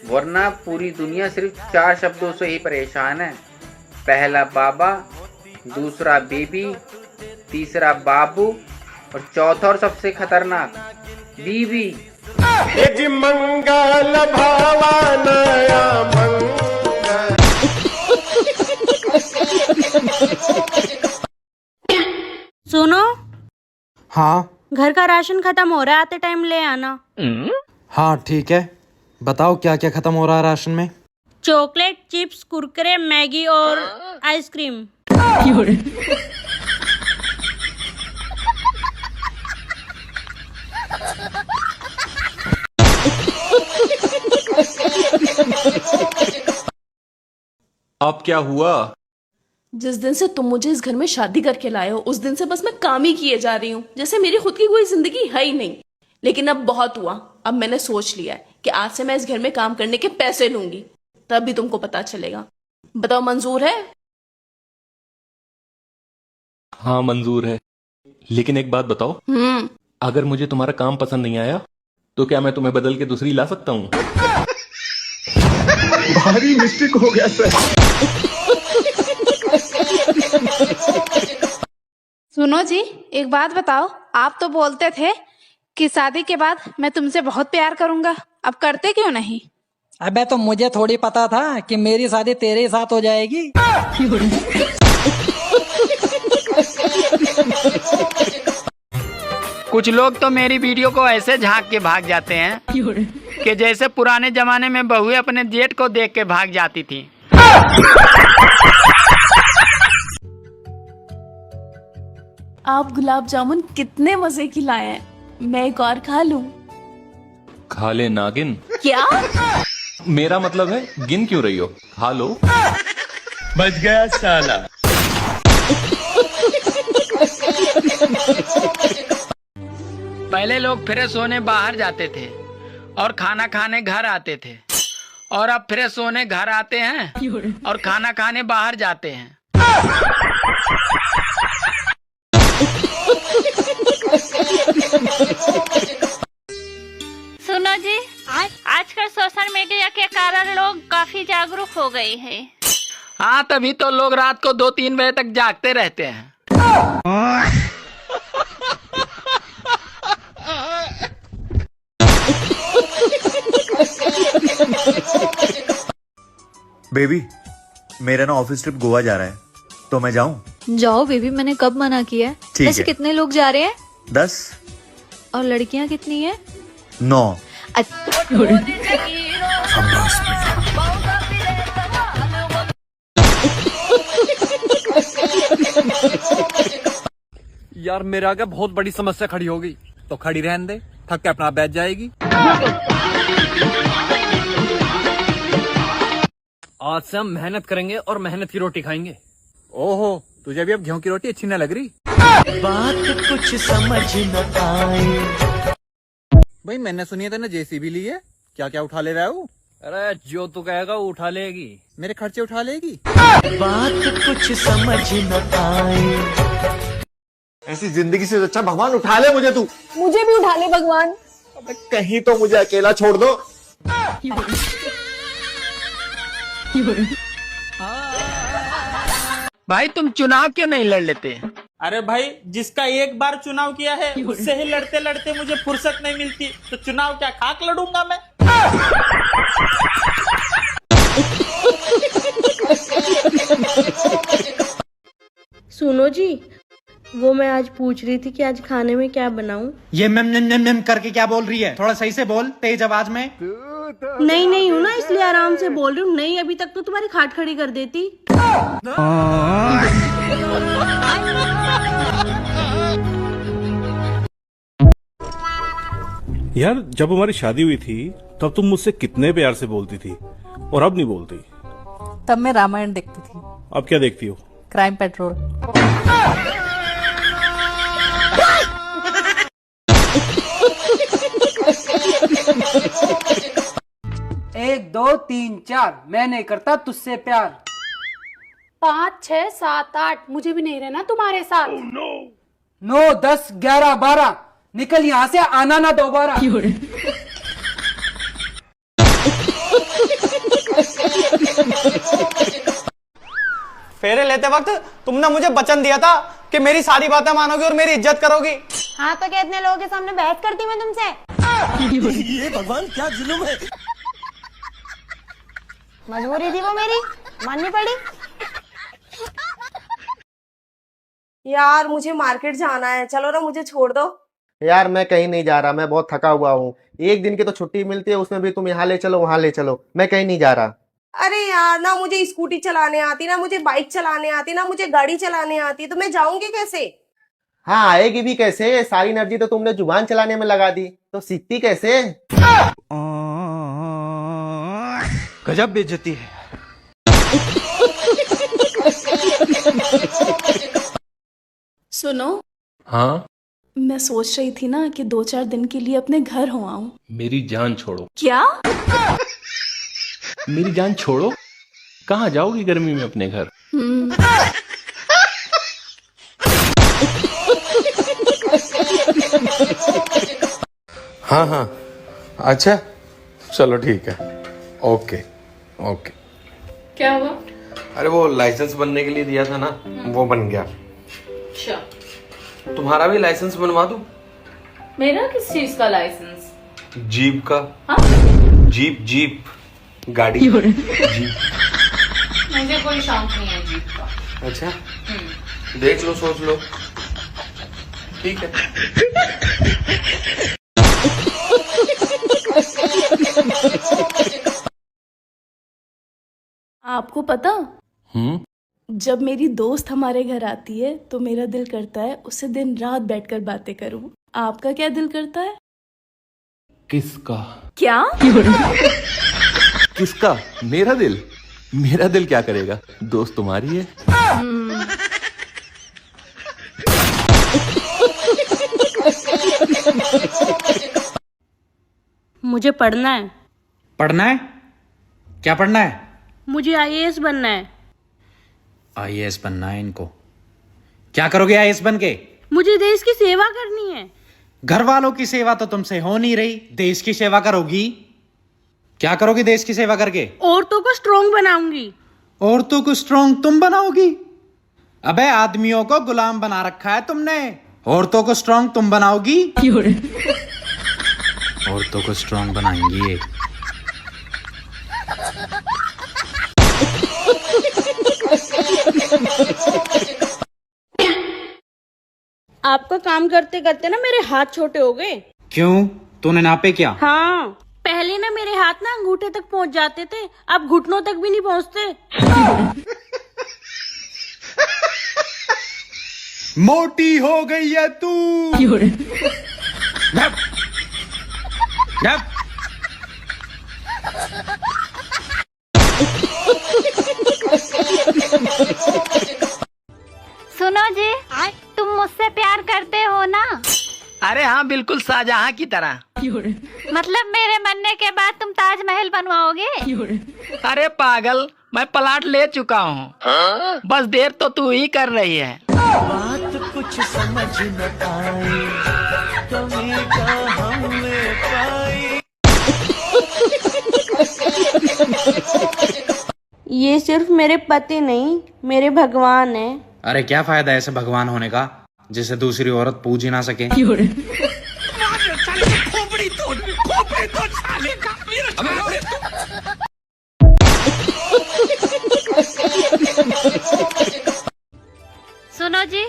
वरना पूरी दुनिया सिर्फ 4 शब्दों से ही परेशान है। पहला बाबा, दूसरा बेबी, तीसरा बाबू, और चौथा और सबसे खतरनाक बीबी। मंगल भावानया सुनो। हाँ घर का राशन खत्म हो रहा है, आते टाइम ले आना। हाँ ठीक है, बताओ क्या क्या खत्म हो रहा है राशन में? चॉकलेट, चिप्स, कुरकुरे, मैगी और आइसक्रीम। अब क्या हुआ? जिस दिन से तुम मुझे इस घर में शादी करके लाए हो उस दिन से बस मैं काम ही किए जा रही हूँ, जैसे मेरी खुद की कोई जिंदगी है ही नहीं। लेकिन अब बहुत हुआ, अब मैंने सोच लिया है कि आज से मैं इस घर में काम करने के पैसे लूंगी, तब भी तुमको पता चलेगा। बताओ, मंजूर है? हाँ मंजूर है, लेकिन एक बात बताओ, अगर मुझे तुम्हारा काम पसंद नहीं आया तो क्या मैं तुम्हें बदल के दूसरी ला सकता हूँ? भारी मिस्टेक हो गया सर। सुनो जी, एक बात बताओ, आप तो बोलते थे कि शादी के बाद मैं तुमसे बहुत प्यार करूंगा, अब करते क्यों नहीं? अबे तो मुझे थोड़ी पता था कि मेरी शादी तेरे साथ हो जाएगी। कुछ लोग तो मेरी वीडियो को ऐसे झांक के भाग जाते हैं कि जैसे पुराने जमाने में बहुएं अपने जेठ को देख के भाग जाती थी। आप गुलाब जामुन कितने मजे की लाए हैं, मैं एक और खा लूं? खा ले नागिन। क्या? मेरा मतलब है गिन क्यों रही हो, खा लो। बच गया साला। पहले लोग फ्रेश होने बाहर जाते थे और खाना खाने घर आते थे, और अब फ्रेश होने घर आते हैं और खाना खाने बाहर जाते हैं। सुनो जी, आजकल सोशल मीडिया के कारण लोग काफी जागरूक हो गए हैं। हाँ, तभी तो लोग रात को 2-3 बजे तक जागते रहते हैं। बेबी, मेरा ना ऑफिस ट्रिप गोवा जा रहा है, तो मैं जाऊं? जाओ बेबी, मैंने कब मना किया है? ठीक ऐसे है। कितने लोग जा रहे हैं? 10। और लड़कियां कितनी है? 9। यार मेरे आगे बहुत बड़ी समस्या खड़ी होगी, तो खड़ी रहने दे, थक के अपना बैठ जाएगी। आज से हम मेहनत करेंगे और मेहनत की रोटी खाएंगे। ओहो, तुझे भी अब गेहूं की रोटी अच्छी न लग रही? बात कुछ समझ न आए। भाई मैंने सुनी है तेने जेसीबी ली है, क्या क्या उठा ले रहा है? अरे जो तू कहेगा वो उठा लेगी, मेरे खर्चे उठा लेगी। बात कुछ समझ न आए। ऐसी जिंदगी से अच्छा भगवान उठा ले मुझे, तू मुझे भी उठा ले भगवान। कहीं तो मुझे अकेला छोड़ दो। भाई तुम चुनाव क्यों नहीं लड़ लेते? अरे भाई, जिसका एक बार चुनाव किया है उससे ही लड़ते लड़ते मुझे फुर्सत नहीं मिलती, तो चुनाव क्या खाक लड़ूंगा मैं? सुनो जी, वो मैं आज पूछ रही थी कि आज खाने में क्या बनाऊं। ये मेम करके क्या बोल रही है? थोड़ा सही से बोल, तेज आवाज में। नहीं हूँ ना, इसलिए आराम से बोल रही हूँ। नहीं अभी तक तो तुम्हारी खाट खड़ी कर देती। यार जब हमारी शादी हुई थी तब तुम मुझसे कितने प्यार से बोलती थी, और अब नहीं बोलती। तब मैं रामायण देखती थी। अब क्या देखती हो? Crime petrol. 1 2 3 4 मैं नहीं करता तुझसे प्यार। 5 6 7 8 मुझे भी नहीं रहना तुम्हारे साथ। 9 10 11 12 निकल यहाँ से, आना ना दोबारा। फेरे लेते वक्त तुमने मुझे वचन दिया था कि मेरी सारी बातें मानोगी और मेरी इज्जत करोगी। हाँ तो क्या इतने लोगों के सामने बहस करती मैं तुमसे? ये भगवान क्या जुल्म है। मजबूरी थी वो मेरी, माननी पड़ी। यार मुझे मार्केट जाना है, चलो ना मुझे छोड़ दो। यार मैं कहीं नहीं जा रहा, मैं बहुत थका हुआ हूँ। एक दिन की तो छुट्टी मिलती है, उसमें भी तुम यहाँ ले चलो वहां ले चलो, मैं कहीं नहीं जा रहा। अरे यार, ना मुझे स्कूटी चलाने आती, ना मुझे बाइक चलाने आती, ना मुझे गाड़ी चलाने आती, तो मैं जाऊंगी कैसे? हाँ आएगी भी कैसे? सारी एनर्जी तो तुमने जुबान चलाने में लगा दी, तो सीखती कैसे? गजब बेइज्जती है। सुनो। हाँ, मैं सोच रही थी ना कि 2-4 दिन के लिए अपने घर हो आऊं। मेरी जान छोड़ो। क्या? मेरी जान छोड़ो? कहाँ जाओगी गर्मी में अपने घर? हाँ हाँ, अच्छा चलो ठीक है, ओके ओके। क्या हुआ? अरे वो लाइसेंस बनने के लिए दिया था ना, वो बन गया। अच्छा, तुम्हारा भी लाइसेंस बनवा दूं? मेरा किस चीज का लाइसेंस? जीप का। हाँ? जीप जीप गाड़ी जीप। मुझे कोई शौक नहीं है जीप का। अच्छा, देख लो, सोच लो, ठीक है। आपको पता, जब मेरी दोस्त हमारे घर आती है तो मेरा दिल करता है उससे दिन रात बैठकर बातें करूं। आपका क्या दिल करता है? किसका? क्या? किसका? मेरा दिल? मेरा दिल क्या करेगा? दोस्त तुम्हारी है। मुझे पढ़ना है। पढ़ना है? क्या पढ़ना है? मुझे आईएएस बनना है। आईएएस बनना है इनको। क्या करोगे आईएएस बन के? मुझे देश की सेवा करनी है। घर वालों की सेवा तो तुमसे हो नहीं रही, देश की सेवा करोगी? क्या करोगी देश की सेवा करके? औरतों को स्ट्रॉन्ग बनाऊंगी। औरतों को स्ट्रॉन्ग तुम बनाओगी? अबे आदमियों को गुलाम बना रखा है तुमने, औरतों को स्ट्रॉन्ग तुम बनाओगी? औरतों को स्ट्रॉन्ग बनाएंगी ये। आपका काम करते करते ना मेरे हाथ छोटे हो गए। क्यों? तूने नापे क्या? हाँ, पहले ना मेरे हाथ ना अंगूठे तक पहुंच जाते थे, अब घुटनों तक भी नहीं पहुंचते। मोटी हो गई है तू। नप, नप। सुनो जी, तुम मुझसे प्यार करते हो ना? अरे हाँ, बिल्कुल शाहजहां की तरह। मतलब मेरे मरने के बाद तुम ताजमहल बनवाओगे? अरे पागल, मैं प्लाट ले चुका हूँ, बस देर तो तू ही कर रही है। बात कुछ समझ न आई, कमी कहाँ में पाई। ये सिर्फ मेरे पति नहीं, मेरे भगवान है। अरे क्या फायदा ऐसे भगवान होने का जिसे दूसरी औरत पूज ही ना सके। सुनो जी,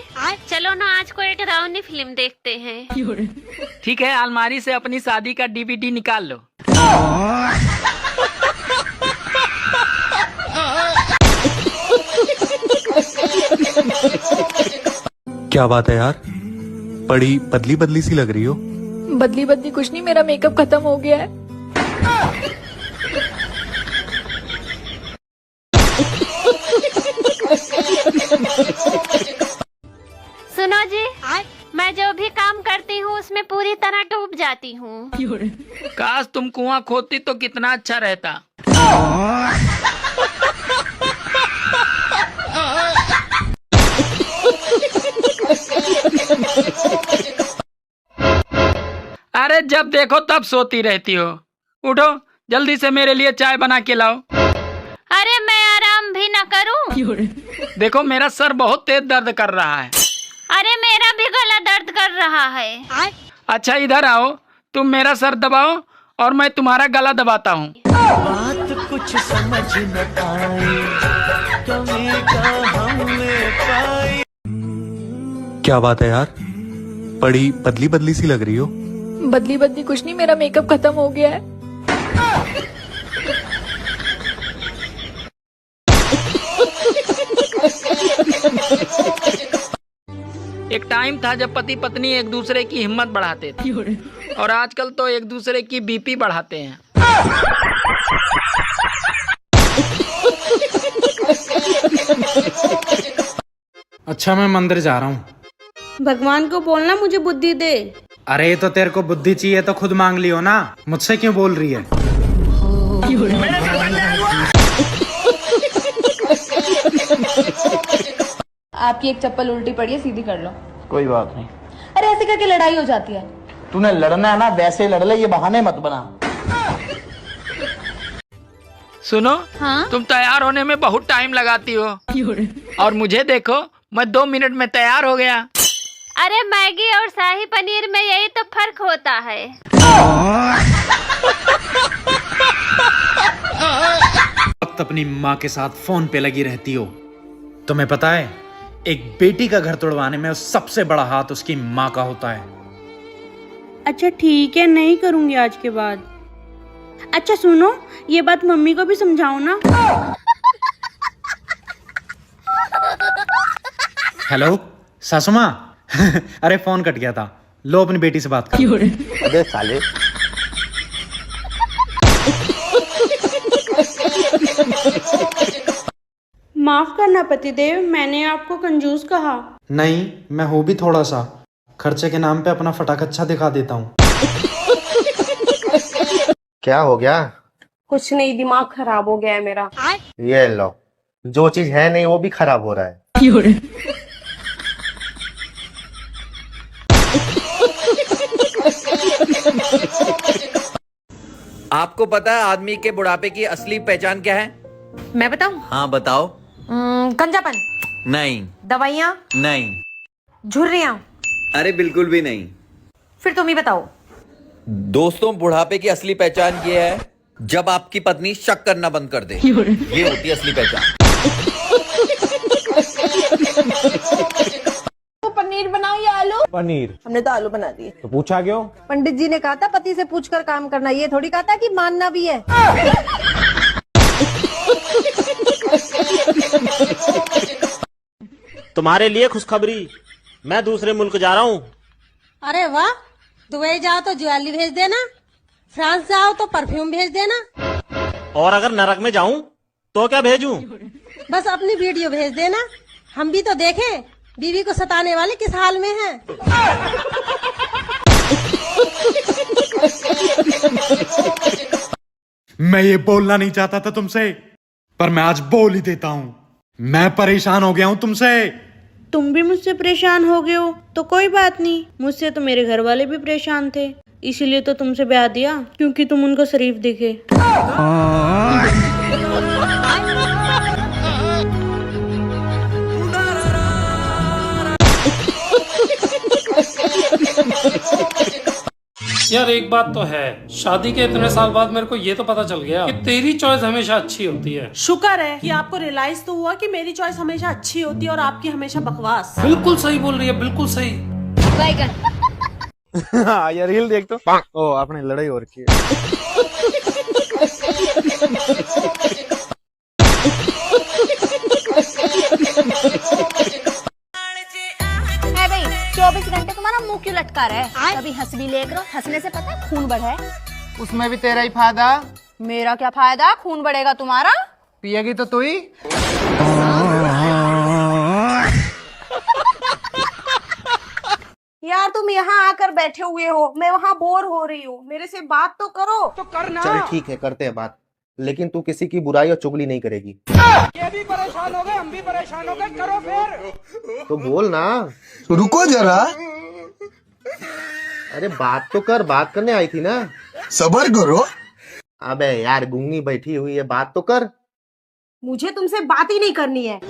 चलो ना आज को एक डरावनी फिल्म देखते हैं। ठीक है, अलमारी से अपनी शादी का डीवीडी निकाल लो। क्या बात है यार, बड़ी बदली बदली सी लग रही हो। बदली बदली कुछ नहीं, मेरा मेकअप खत्म हो गया है। सुनो जी, मैं जो भी काम करती हूँ उसमें पूरी तरह डूब जाती हूँ। काश तुम कुआं खोदती तो कितना अच्छा रहता। अरे जब देखो तब सोती रहती हो। उठो, जल्दी से मेरे लिए चाय बना के लाओ। अरे मैं आराम भी न करूं? देखो मेरा सर बहुत तेज दर्द कर रहा है। अरे मेरा भी गला दर्द कर रहा है। अच्छा इधर आओ, तुम मेरा सर दबाओ और मैं तुम्हारा गला दबाता हूँ। बात कुछ समझ न आई, कमी कहाँ में पाई। क्या बात है यार, बड़ी बदली बदली सी लग रही हो। बदली बदली कुछ नहीं, मेरा मेकअप खत्म हो गया है। एक टाइम था जब पति पत्नी एक दूसरे की हिम्मत बढ़ाते थे, और आजकल तो एक दूसरे की बीपी बढ़ाते हैं। अच्छा मैं मंदिर जा रहा हूँ। भगवान को बोलना मुझे बुद्धि दे। अरे तो तेरे को बुद्धि चाहिए तो खुद मांग लियो ना, मुझसे क्यों बोल रही है? आपकी एक चप्पल उल्टी पड़ी है, सीधी कर लो। कोई बात नहीं। अरे ऐसे करके लड़ाई हो जाती है। तूने लड़ना है ना, वैसे लड़ ले, ये बहाने मत बना। सुनो, हाँ? तुम तैयार होने में बहुत टाइम लगाती हो, और मुझे देखो, मैं 2 मिनट में तैयार हो गया। अरे मैगी और शाही पनीर में यही तो फर्क होता है। वक्त अपनी माँ के साथ फोन पे लगी रहती हो। तुम्हें पता है, एक बेटी का घर तोड़वाने में सबसे बड़ा हाथ उसकी माँ का होता है। अच्छा ठीक है, नहीं करूंगी आज के बाद। अच्छा सुनो, ये बात मम्मी को भी समझाओ ना। हेलो सासू माँ। अरे फोन कट गया था, लो अपनी बेटी से बात करो। अबे साले। माफ करना पतिदेव, मैंने आपको कंजूस कहा। नहीं, मैं हूँ भी थोड़ा सा। खर्चे के नाम पे अपना फटाखच्छा दिखा देता हूँ। क्या हो गया? कुछ नहीं, दिमाग खराब हो गया है मेरा। ये लो, जो चीज है नहीं वो भी खराब हो रहा है। आपको पता है आदमी के बुढ़ापे की असली पहचान क्या है? मैं बताऊं? हाँ बताओ। गंजापन, नहीं। दवाइयाँ, नहीं। झुर्रियाँ। अरे बिल्कुल भी नहीं। फिर तुम ही बताओ। दोस्तों, बुढ़ापे की असली पहचान ये है जब आपकी पत्नी शक करना बंद कर दे। ये होती है असली पहचान। पनीर बनाओ या आलू? पनीर। हमने तो आलू बना दिए। तो पूछा क्यों? पंडित जी ने कहा था पति से पूछकर काम करना, ये थोड़ी कहा था कि मानना भी है। तुम्हारे लिए खुशखबरी, मैं दूसरे मुल्क जा रहा हूँ। अरे वाह, दुबई जाओ तो ज्वेलरी भेज देना, फ्रांस जाओ तो परफ्यूम भेज देना। और अगर नरक में जाऊँ तो क्या भेजूं? बस अपनी वीडियो भेज देना, हम भी तो देखें बीवी को सताने वाले किस हाल में हैं। मैं ये बोलना नहीं चाहता था तुमसे, पर मैं आज बोल ही देता हूँ। मैं परेशान हो गया हूँ तुमसे। तुम भी मुझसे परेशान हो गए हो तो कोई बात नहीं, मुझसे तो मेरे घर वाले भी परेशान थे, इसीलिए तो तुमसे ब्याह दिया क्योंकि तुम उनको शरीफ दिखे। यार एक बात तो है, शादी के इतने साल बाद मेरे को ये तो पता चल गया कि तेरी चॉइस हमेशा अच्छी होती है। शुक्र है कि आपको रियलाइज तो हुआ कि मेरी चॉइस हमेशा अच्छी होती है और आपकी हमेशा बकवास। बिल्कुल सही बोल रही है, बिल्कुल सही। हाँ यार, रील देख तो। ओ, आपने लड़ाई और की है। है भाई, 24 घंटे तुम्हारा मुंह क्यों लटका रहा है? कभी हंस भी ले करो, हंसने से पता है खून बढ़े। उसमें भी तेरा ही फायदा। मेरा क्या फायदा? खून बढ़ेगा तुम्हारा। पिएगी तो तू ही। यार तुम यहाँ आकर बैठे हुए हो, मैं वहाँ बोर हो रही हूँ, मेरे से बात तो करो। तो करना। चल ठीक है, करते हैं बात, लेकिन तू किसी की बुराई और चुगली नहीं करेगी। ये भी परेशान हो गए, हम भी परेशान हो गए, करो फिर। तो बोल ना। रुको जरा, अरे बात तो कर, बात करने आई थी ना। सबर करो। अबे यार, गूंगी बैठी हुई है, बात तो कर। मुझे तुमसे बात ही नहीं करनी है।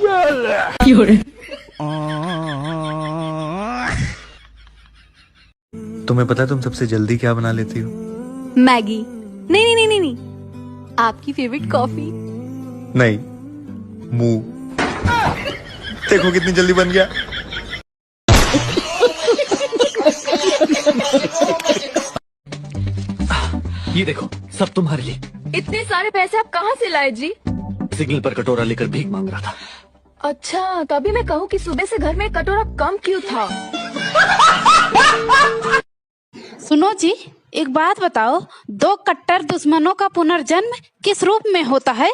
तुम्हें पता है तुम सबसे जल्दी क्या बना लेती हो? मैगी। नहीं नहीं नहीं नहीं नहीं, आपकी फेवरेट कॉफी। नहीं, मुंह। देखो कितनी जल्दी बन गया। ये देखो, सब तुम्हारे लिए। इतने सारे पैसे आप कहाँ से लाए जी? सिग्नल पर कटोरा लेकर भीख मांग रहा था। अच्छा, तभी मैं कहूँ कि सुबह से घर में कटोरा कम क्यों था। सुनो जी, एक बात बताओ, दो कट्टर दुश्मनों का पुनर्जन्म किस रूप में होता है?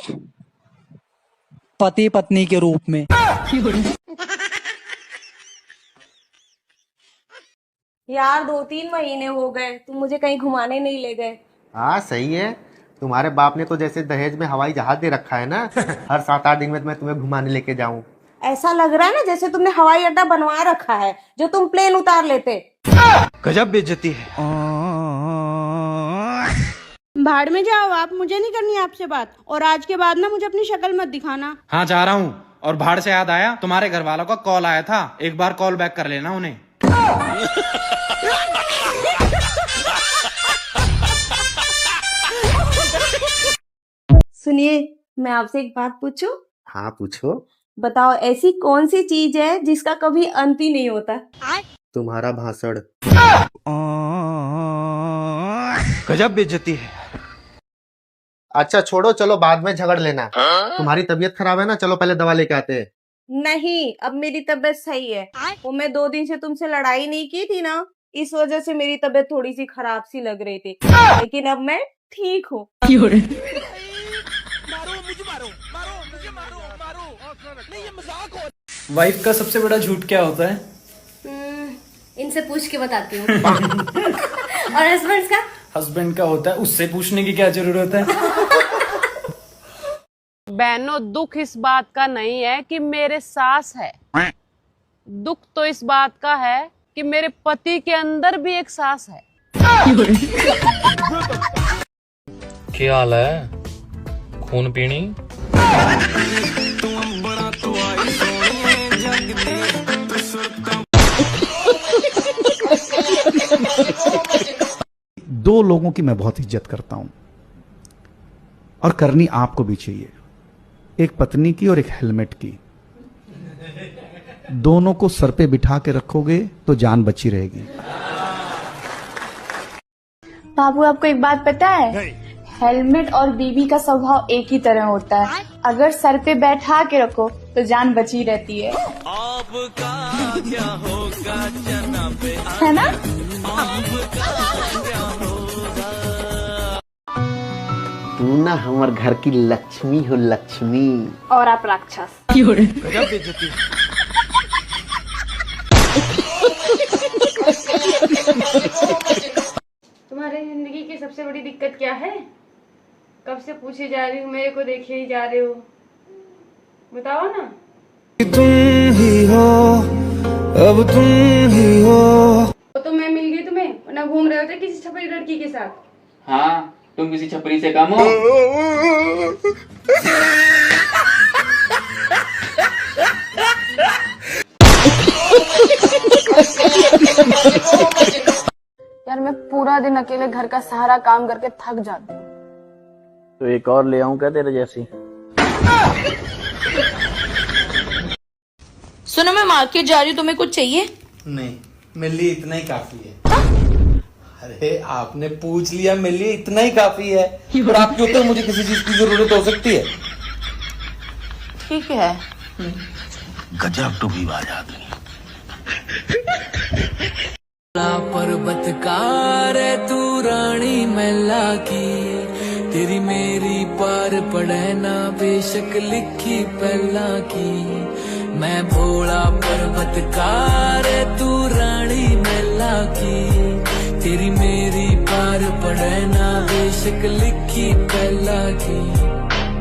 पति पत्नी के रूप में। यार 2-3 महीने हो गए, तुम मुझे कहीं घुमाने नहीं ले गए। हाँ सही है, तुम्हारे बाप ने तो जैसे दहेज में हवाई जहाज दे रखा है ना। हर 7-8 दिन में मैं तुम्हें घुमाने लेके जाऊं। ऐसा लग रहा है ना जैसे तुमने हवाई अड्डा बनवा रखा है, जो तुम प्लेन उतार लेते। गजब बेइज्जती है। भाड़ में जाओ आप, मुझे नहीं करनी आपसे बात, और आज के बाद ना मुझे अपनी शक्ल मत दिखाना। हाँ जा रहा हूँ। और भाड़ से याद आया, तुम्हारे घर वालों का कॉल आया था, एक बार कॉल बैक कर लेना उन्हें। सुनिए, मैं आपसे एक बात पूछूं? हाँ पूछो। बताओ, ऐसी कौन सी चीज है जिसका कभी अंत ही नहीं होता? तुम्हारा भाषण। गजब बेइज्जती है। अच्छा छोड़ो, चलो बाद में झगड़ लेना। तुम्हारी तबीयत खराब है ना, चलो पहले दवा लेके आते हैं। नहीं, अब मेरी तबीयत सही है। वो मैं 2 दिन से तुमसे लड़ाई नहीं की थी ना, इस वजह से मेरी तबीयत थोड़ी सी खराब सी लग रही थी, लेकिन अब मैं ठीक हूँ। वाइफ का सबसे बड़ा झूठ क्या होता है? इनसे पूछ के बताती हूँ। और हस्बैंड का? हस्बैंड का होता है, उससे पूछने की क्या जरूरत है। बहनों, दुख इस बात का नहीं है कि मेरे सास है, दुख तो इस बात का है कि मेरे पति के अंदर भी एक सास है। क्या हाल है? खून पीनी? दो लोगों की मैं बहुत इज्जत करता हूं और करनी आपको भी चाहिए, एक पत्नी की और एक हेलमेट की। दोनों को सर पे बिठा के रखोगे तो जान बची रहेगी। बाबू, आपको एक बात पता है? हेलमेट और बीबी का स्वभाव एक ही तरह होता है। अगर सर पे बैठा के रखो तो जान बची रहती है ना? तू ना हमार घर की लक्ष्मी हो, लक्ष्मी। और आप राक्षस। तुम्हारी जिंदगी की सबसे बड़ी दिक्कत क्या है? कब से पूछे जा रही हूँ, मेरे को देखे ही जा रहे हो, बताओ ना। तुम ही हो, अब तुम ही हो। तो मैं मिल गई तुम्हें, वरना घूम रहे होते किसी छपरी लड़की के साथ। हाँ, तुम किसी छपरी से कम हो। यार, मैं पूरा दिन अकेले घर का सारा काम करके थक जाती हूँ। तो एक और ले आऊं क्या तेरे जैसी? सुनो, मैं मार्केट जा रही हूँ, तुम्हें कुछ चाहिए? नहीं, मेरे लिए इतना ही काफी है। अरे आपने पूछ लिया, मेरे लिए इतना ही काफी है। और आपके ऊपर मुझे किसी चीज की जरूरत हो सकती है? ठीक है। गजब टू भी बाज आदमी। पर्वतकार तू रानी मैला की, तेरी मेरी पार पड़े ना बेशक लिखी पहला की। मैं भोला पर्वतकार तू रानी मैला की, तेरी मेरी पार पड़े ना बेशक लिखी पहला की।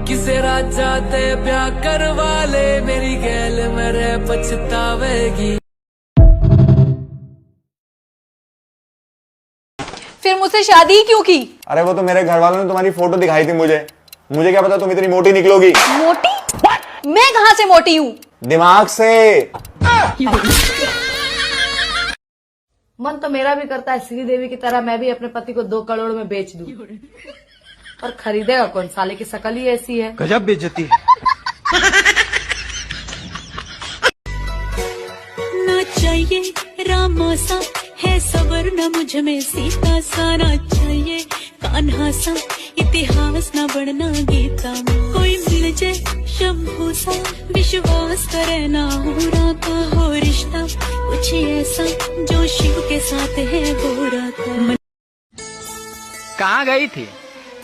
किसे राजा ते ब्याह करवा ले, मेरी गैल मेरे पछतावेगी। फिर मुझसे शादी क्यों की? अरे वो तो मेरे घर वालों ने तुम्हारी फोटो दिखाई थी मुझे क्या पता तुम इतनी मोटी निकलोगी। मोटी? मैं कहाँ से मोटी हूँ? दिमाग से। मन तो मेरा भी करता है श्रीदेवी की तरह मैं भी अपने पति को 2 करोड़ में बेच दूं, पर खरीदेगा कौन? साले की शकल ही ऐसी है। गजब बेइज्जती। ना चाहिए रामा सा है सबर, न मुझ में सीता सा ना चाहिए कान्हा सा, इतिहास न बढ़ना गीता में। कोई मिल जाए शंभू सा, विश्वास करे ना हो राता हो रिश्ता, कुछ ऐसा जो शिव के साथ है वो राता। कहाँ गई थी?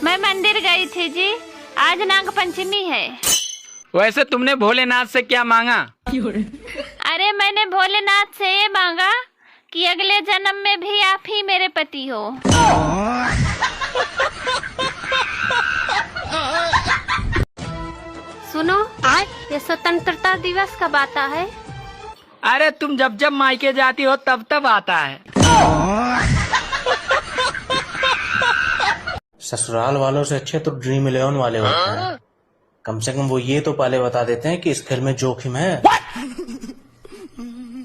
मैं मंदिर गई थी जी, आज नाग पंचमी है। वैसे तुमने भोलेनाथ से क्या मांगा? अरे मैंने भोलेनाथ से ये मांगा कि अगले जन्म में भी आप ही मेरे पति हो। सुनो, ये स्वतंत्रता दिवस कब आता है? अरे तुम जब जब मायके जाती हो तब तब आता है। ससुराल वालों से अच्छे तो ड्रीम 11 वाले होते हैं। कम से कम वो ये तो पहले बता देते हैं कि इस खेल में जोखिम है।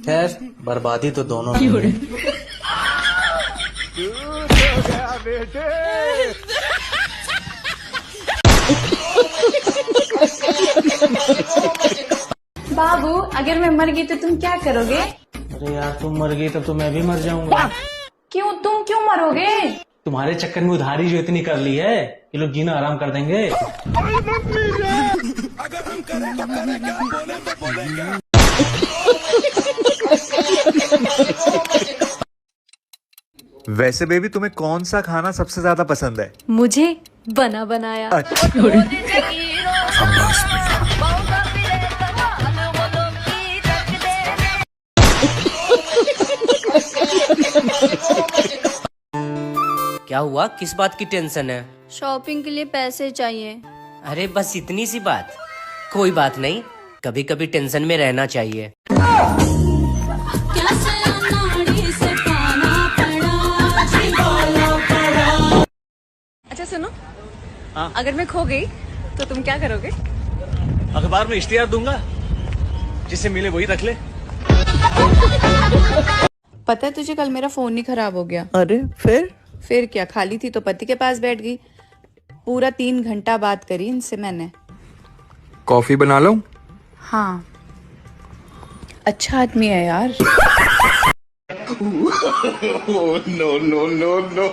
खैर, बर्बादी तो दोनों की है। बाबू, अगर मैं मर गई तो तुम क्या करोगे? अरे यार, तुम मर गई तो मैं भी मर जाऊंगा। क्यों? तुम क्यों मरोगे? तुम्हारे चक्कर में उधारी जो इतनी कर ली है, ये लोग जीना आराम कर देंगे। वैसे बेबी तुम्हें कौन सा खाना सबसे ज्यादा पसंद है? मुझे बना बनाया। क्या हुआ, किस बात की टेंशन है? शॉपिंग के लिए पैसे चाहिए। अरे बस इतनी सी बात, कोई बात नहीं, कभी कभी टेंशन में रहना चाहिए। अच्छा सुनो, अगर मैं खो गई तो तुम क्या करोगे? अखबार में इश्तिहार दूंगा, जिसे मिले वही रख ले। पता है तुझे, कल मेरा फोन ही खराब हो गया। अरे फिर क्या, खाली थी तो पति के पास बैठ गई। पूरा 3 घंटा बात करी इनसे मैंने। कॉफी बना लो? हाँ, अच्छा आदमी है यार। No no no no.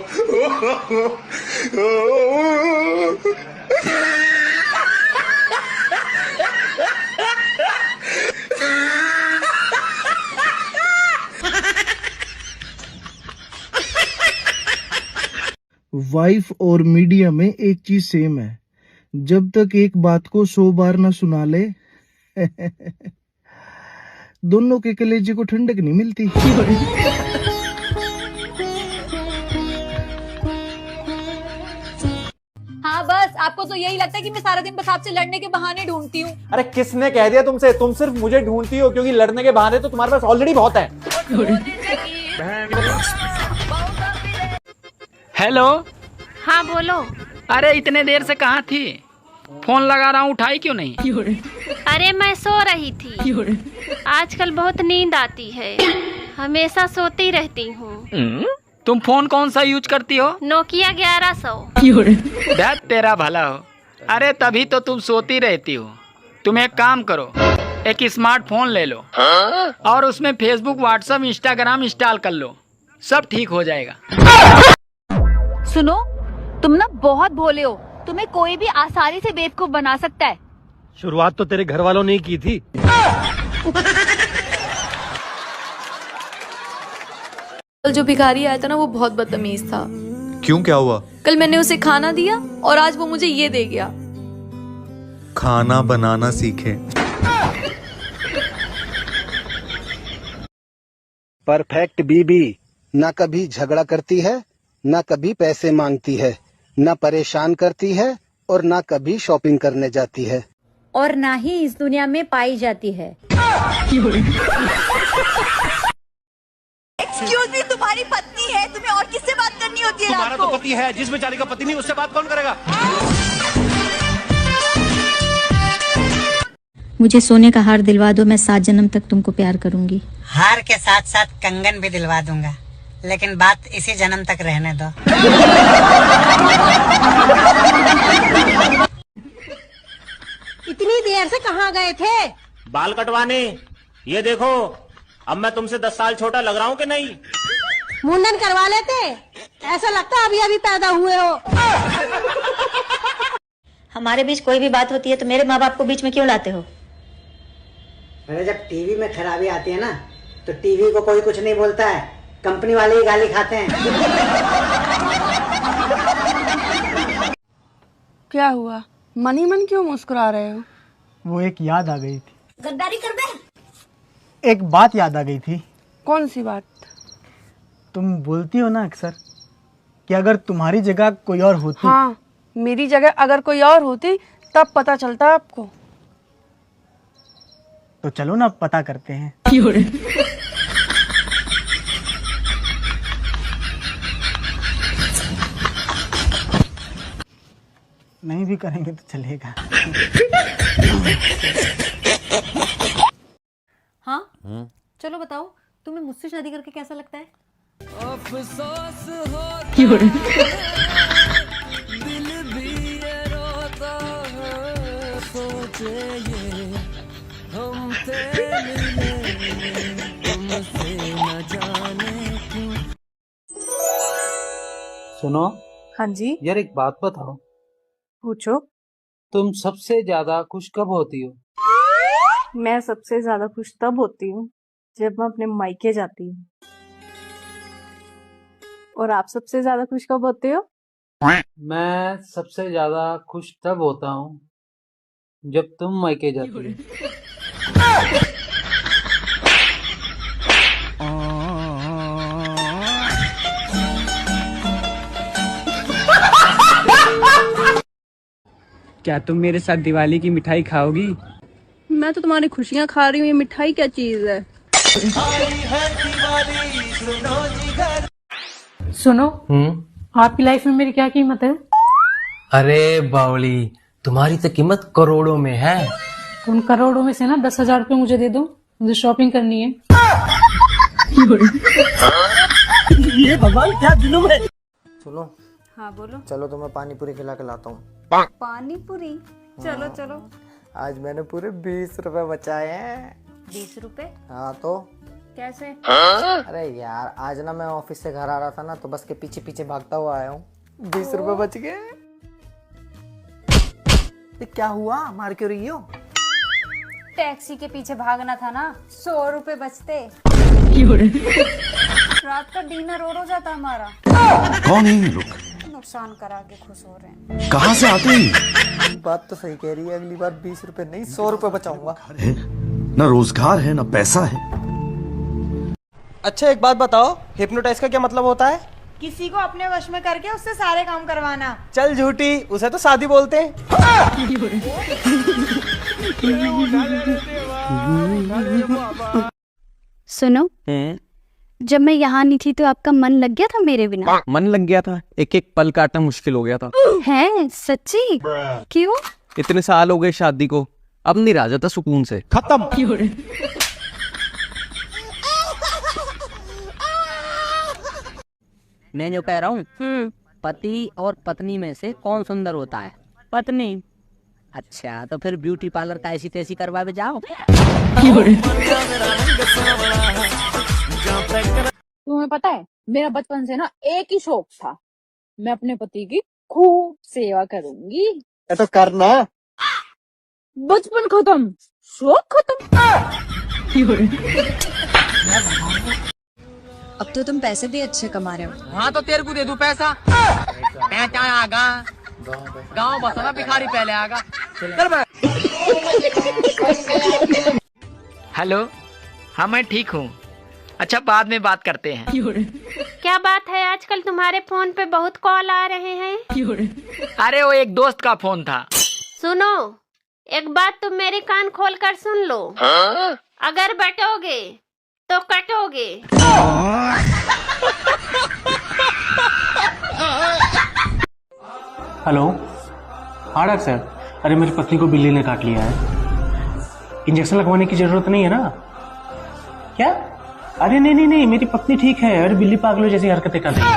Wife और मीडिया में एक चीज सेम है, जब तक एक बात को 100 बार ना सुना ले दोनों के कलेजे को ठंडक नहीं मिलती। हाँ बस, आपको तो यही लगता है कि मैं सारा दिन बस आपसे लड़ने के बहाने ढूंढती हूँ। अरे किसने कह दिया तुमसे, तुम सिर्फ मुझे ढूंढती हो क्योंकि लड़ने के बहाने तो तुम्हारे पास ऑलरेडी बहुत है। हेलो। हाँ बोलो। अरे इतने देर से कहाँ थी? फोन लगा रहा हूँ, उठाई क्यों नहीं? अरे मैं सो रही थी, आजकल बहुत नींद आती है, हमेशा सोती रहती हूँ। तुम फोन कौन सा यूज करती हो? नोकिया 1100। दैट तेरा भला हो। अरे तभी तो तुम सोती रहती हो। तुम एक काम करो, एक स्मार्टफोन ले लो और उसमें फेसबुक, व्हाट्सएप, इंस्टाग्राम इंस्टॉल कर लो, सब ठीक हो जाएगा। सुनो, तुम ना बहुत भोले हो, तुम्हें कोई भी आसानी से बेवकूफ बना सकता है। शुरुआत तो तेरे घर वालों ने ही की थी। कल जो भिखारी आया था ना, वो बहुत बदतमीज था। क्यों, क्या हुआ? कल मैंने उसे खाना दिया और आज वो मुझे ये दे गया। खाना बनाना सीखे। परफेक्ट बीबी ना कभी झगड़ा करती है, ना कभी पैसे मांगती है, ना परेशान करती है और ना कभी शॉपिंग करने जाती है, और ना ही इस दुनिया में पाई जाती है। एक्सक्यूज मी, तुम्हारी पत्नी है, तुम्हें और किससे बात करनी होती है? तुम्हारा तो पति है, जिस बेचारी का पति नहीं उससे बात कौन करेगा? मुझे सोने का हार दिलवा दो, मैं 7 जन्म तक तुमको प्यार करूंगी। हार के साथ साथ कंगन भी दिलवा दूंगा, लेकिन बात इसी जन्म तक रहने दो। इतनी देर से कहाँ गए थे? बाल कटवाने। ये देखो, अब मैं तुमसे 10 साल छोटा लग रहा हूँ कि नहीं? मुंडन करवा लेते, ऐसा लगता अभी अभी पैदा हुए हो। हमारे बीच कोई भी बात होती है तो मेरे माँ बाप को बीच में क्यों लाते हो? अरे जब टीवी में खराबी आती है ना, तो टीवी को कोई कुछ नहीं बोलता है, कंपनी वाले ही गाली खाते हैं। क्या हुआ, मन ही मन क्यों मुस्कुरा रहे हो? वो एक याद आ गई थी। गद्दारी कर दे। एक बात याद आ गई थी। कौन सी बात? तुम बोलती हो ना अक्सर कि अगर तुम्हारी जगह कोई और होती। हाँ, मेरी जगह अगर कोई और होती तब पता चलता आपको। तो चलो ना पता करते हैं। नहीं भी करेंगे तो चलेगा। हाँ, चलो बताओ, तुम्हें मुझसे शादी करके कैसा लगता है? अफसोस होता दिल भी ये रोता है, सोचे ये हम थे मिले तुमसे न जाने क्यों। सुनो। हाँ जी। यार एक बात बताओ। पूछो। तुम सबसे ज्यादा खुश कब होती हो? मैं सबसे ज्यादा खुश तब होती हूँ जब मैं अपने मायके जाती हूँ। और आप सबसे ज्यादा खुश कब होते हो? मैं सबसे ज्यादा खुश तब होता हूँ जब तुम मायके जाती हो। क्या तुम मेरे साथ दिवाली की मिठाई खाओगी? मैं तो तुम्हारी खुशियाँ खा रही हूँ, ये मिठाई क्या चीज है? सुनो, आपकी लाइफ में मेरी क्या कीमत है? अरे बावली, तुम्हारी तो कीमत करोड़ों में है। उन करोड़ों में से ना 10,000 रुपये मुझे दे दो, मुझे शॉपिंग करनी है। ये भगवान क्या जुलूम है। सुनो, हाँ बोलो। चलो तो मैं पानी पूरी खिला के लाता हूँ। पानी पूरी? चलो चलो। आज मैंने पूरे 20 रुपए बचाए हैं। 20 रुपए? हाँ तो कैसे? अरे यार, आज ना मैं ऑफिस से घर आ रहा था ना, तो बस के पीछे पीछे भागता हुआ आया हूँ। 20 रुपए बच गए। ये क्या हुआ, मार क्यों रही हो? टैक्सी के पीछे भागना था ना, 100 रुपए बचते। रात का डिनर और हो जाता हमारा। कौन है ये लोग? नुकसान करा के खुश हो रहे हैं। कहाँ से आते हैं? बात तो सही कह रही है, अगली बार 20 रुपए नहीं 100 रुपए बचाऊंगा। न रोजगार है न पैसा है। अच्छा एक बात बताओ, हिप्नोटाइज का क्या मतलब होता है? किसी को अपने वश में करके उससे सारे काम करवाना। चल झूठी, उसे तो शादी बोलते हैं। सुनो, जब मैं यहाँ नहीं थी तो आपका मन लग गया था मेरे बिना? मन लग गया था, एक एक पल काटना मुश्किल हो गया था। है सच्ची? क्यों? इतने साल हो गए शादी को, अब नहीं रहा जाता सुकून से। खत्म। मैं जो कह रहा हूँ, पति और पत्नी में से कौन सुंदर होता है? पत्नी। अच्छा, तो फिर ब्यूटी पार्लर का ऐसी तैसी करवा के जाओ। तुम्हें पता है, मेरा बचपन से ना एक ही शौक था, मैं अपने पति की खूब सेवा करूंगी। तो करना। बचपन खत्म, शौक खत्म। अब तो तुम पैसे भी अच्छे कमा रहे हो। हाँ तो तेरे को दे दूं पैसा। मैं क्या आगा गाँव बसना, भिखारी पहले आगा। हेलो, हाँ मैं ठीक हूँ। अच्छा बाद में बात करते हैं। क्या बात है, आजकल तुम्हारे फोन पे बहुत कॉल आ रहे हैं? अरे वो एक दोस्त का फोन था। सुनो, एक बात तुम मेरे कान खोल कर सुन लो। अगर बटोगे तो कटोगे। हेलो, हाँ डॉक्टर सर, अरे मेरी पत्नी को बिल्ली ने काट लिया है। इंजेक्शन लगवाने की जरूरत नहीं है ना? क्या? अरे नहीं नहीं नहीं, मेरी पत्नी ठीक है। अरे बिल्ली पागलों जैसी हरकतें कर रही है।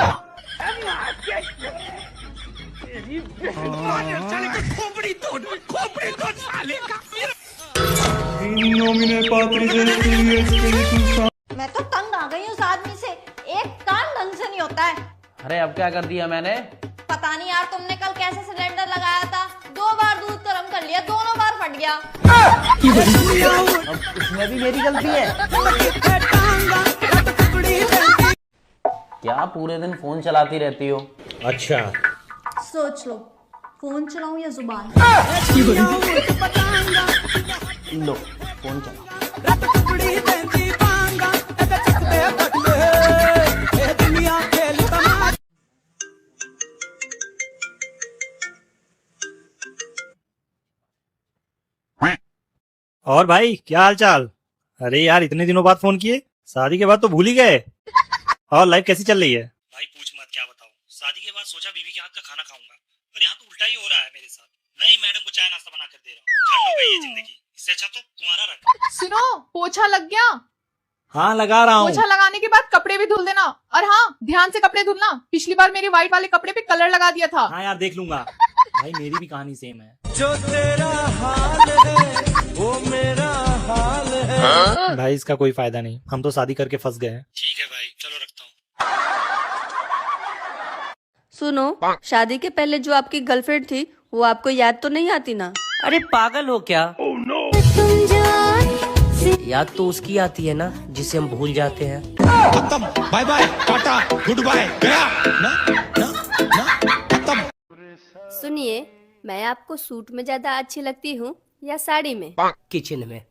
मैं तो तंग आ गई हूँ उस आदमी से, एक काम ढंग से नहीं होता है। अरे अब क्या कर दिया मैंने? पता नहीं यार, तुमने कल कैसे सिलेंडर लगाया था, 2 बार दूध गर्म कर लिया, दोनों बार फट गया। इसमें भी मेरी गलती है। क्या पूरे दिन फोन चलाती रहती हो? अच्छा, सोच लो, फोन चलाऊं या जुबान? लो फोन चलाओ। और भाई क्या हाल चाल? अरे यार इतने दिनों बाद फोन किए, शादी के बाद तो भूल ही गए। और लाइफ कैसी चल रही है? भाई पूछ मत, क्या बताऊं। शादी के बाद सोचा बीवी के हाथ का खाना खाऊंगा, पर यहाँ तो उल्टा ही हो रहा है मेरे साथ। नहीं, मैडम को चाय नाश्ता बना कर दे रहा हूँ। झंड हो गई ये जिंदगी, इससे अच्छा तो कुंवारा रख। सुनो, पोछा लग गया? हाँ लगा रहा हूँ। पोछा लगाने के बाद कपड़े भी धुल देना, और हाँ ध्यान से कपड़े धुलना। पिछली बार मेरे व्हाइट वाले कपड़े पे कलर लगा दिया था। हाँ यार देख लूंगा। भाई मेरी भी कहानी सेम है। जो तेरा हाल है वो मेरा हाल है। भाई इसका कोई फायदा नहीं, हम तो शादी करके फंस गए हैं। ठीक है भाई, चलो रखता हूँ। सुनो, शादी के पहले जो आपकी गर्लफ्रेंड थी वो आपको याद तो नहीं आती ना? अरे पागल हो क्या? याद तो उसकी आती है ना जिसे हम भूल जाते हैं। खत्म, bye bye, tata, goodbye, गया। सुनिए, मैं आपको सूट में ज्यादा अच्छी लगती हूँ या साड़ी में? किचन में।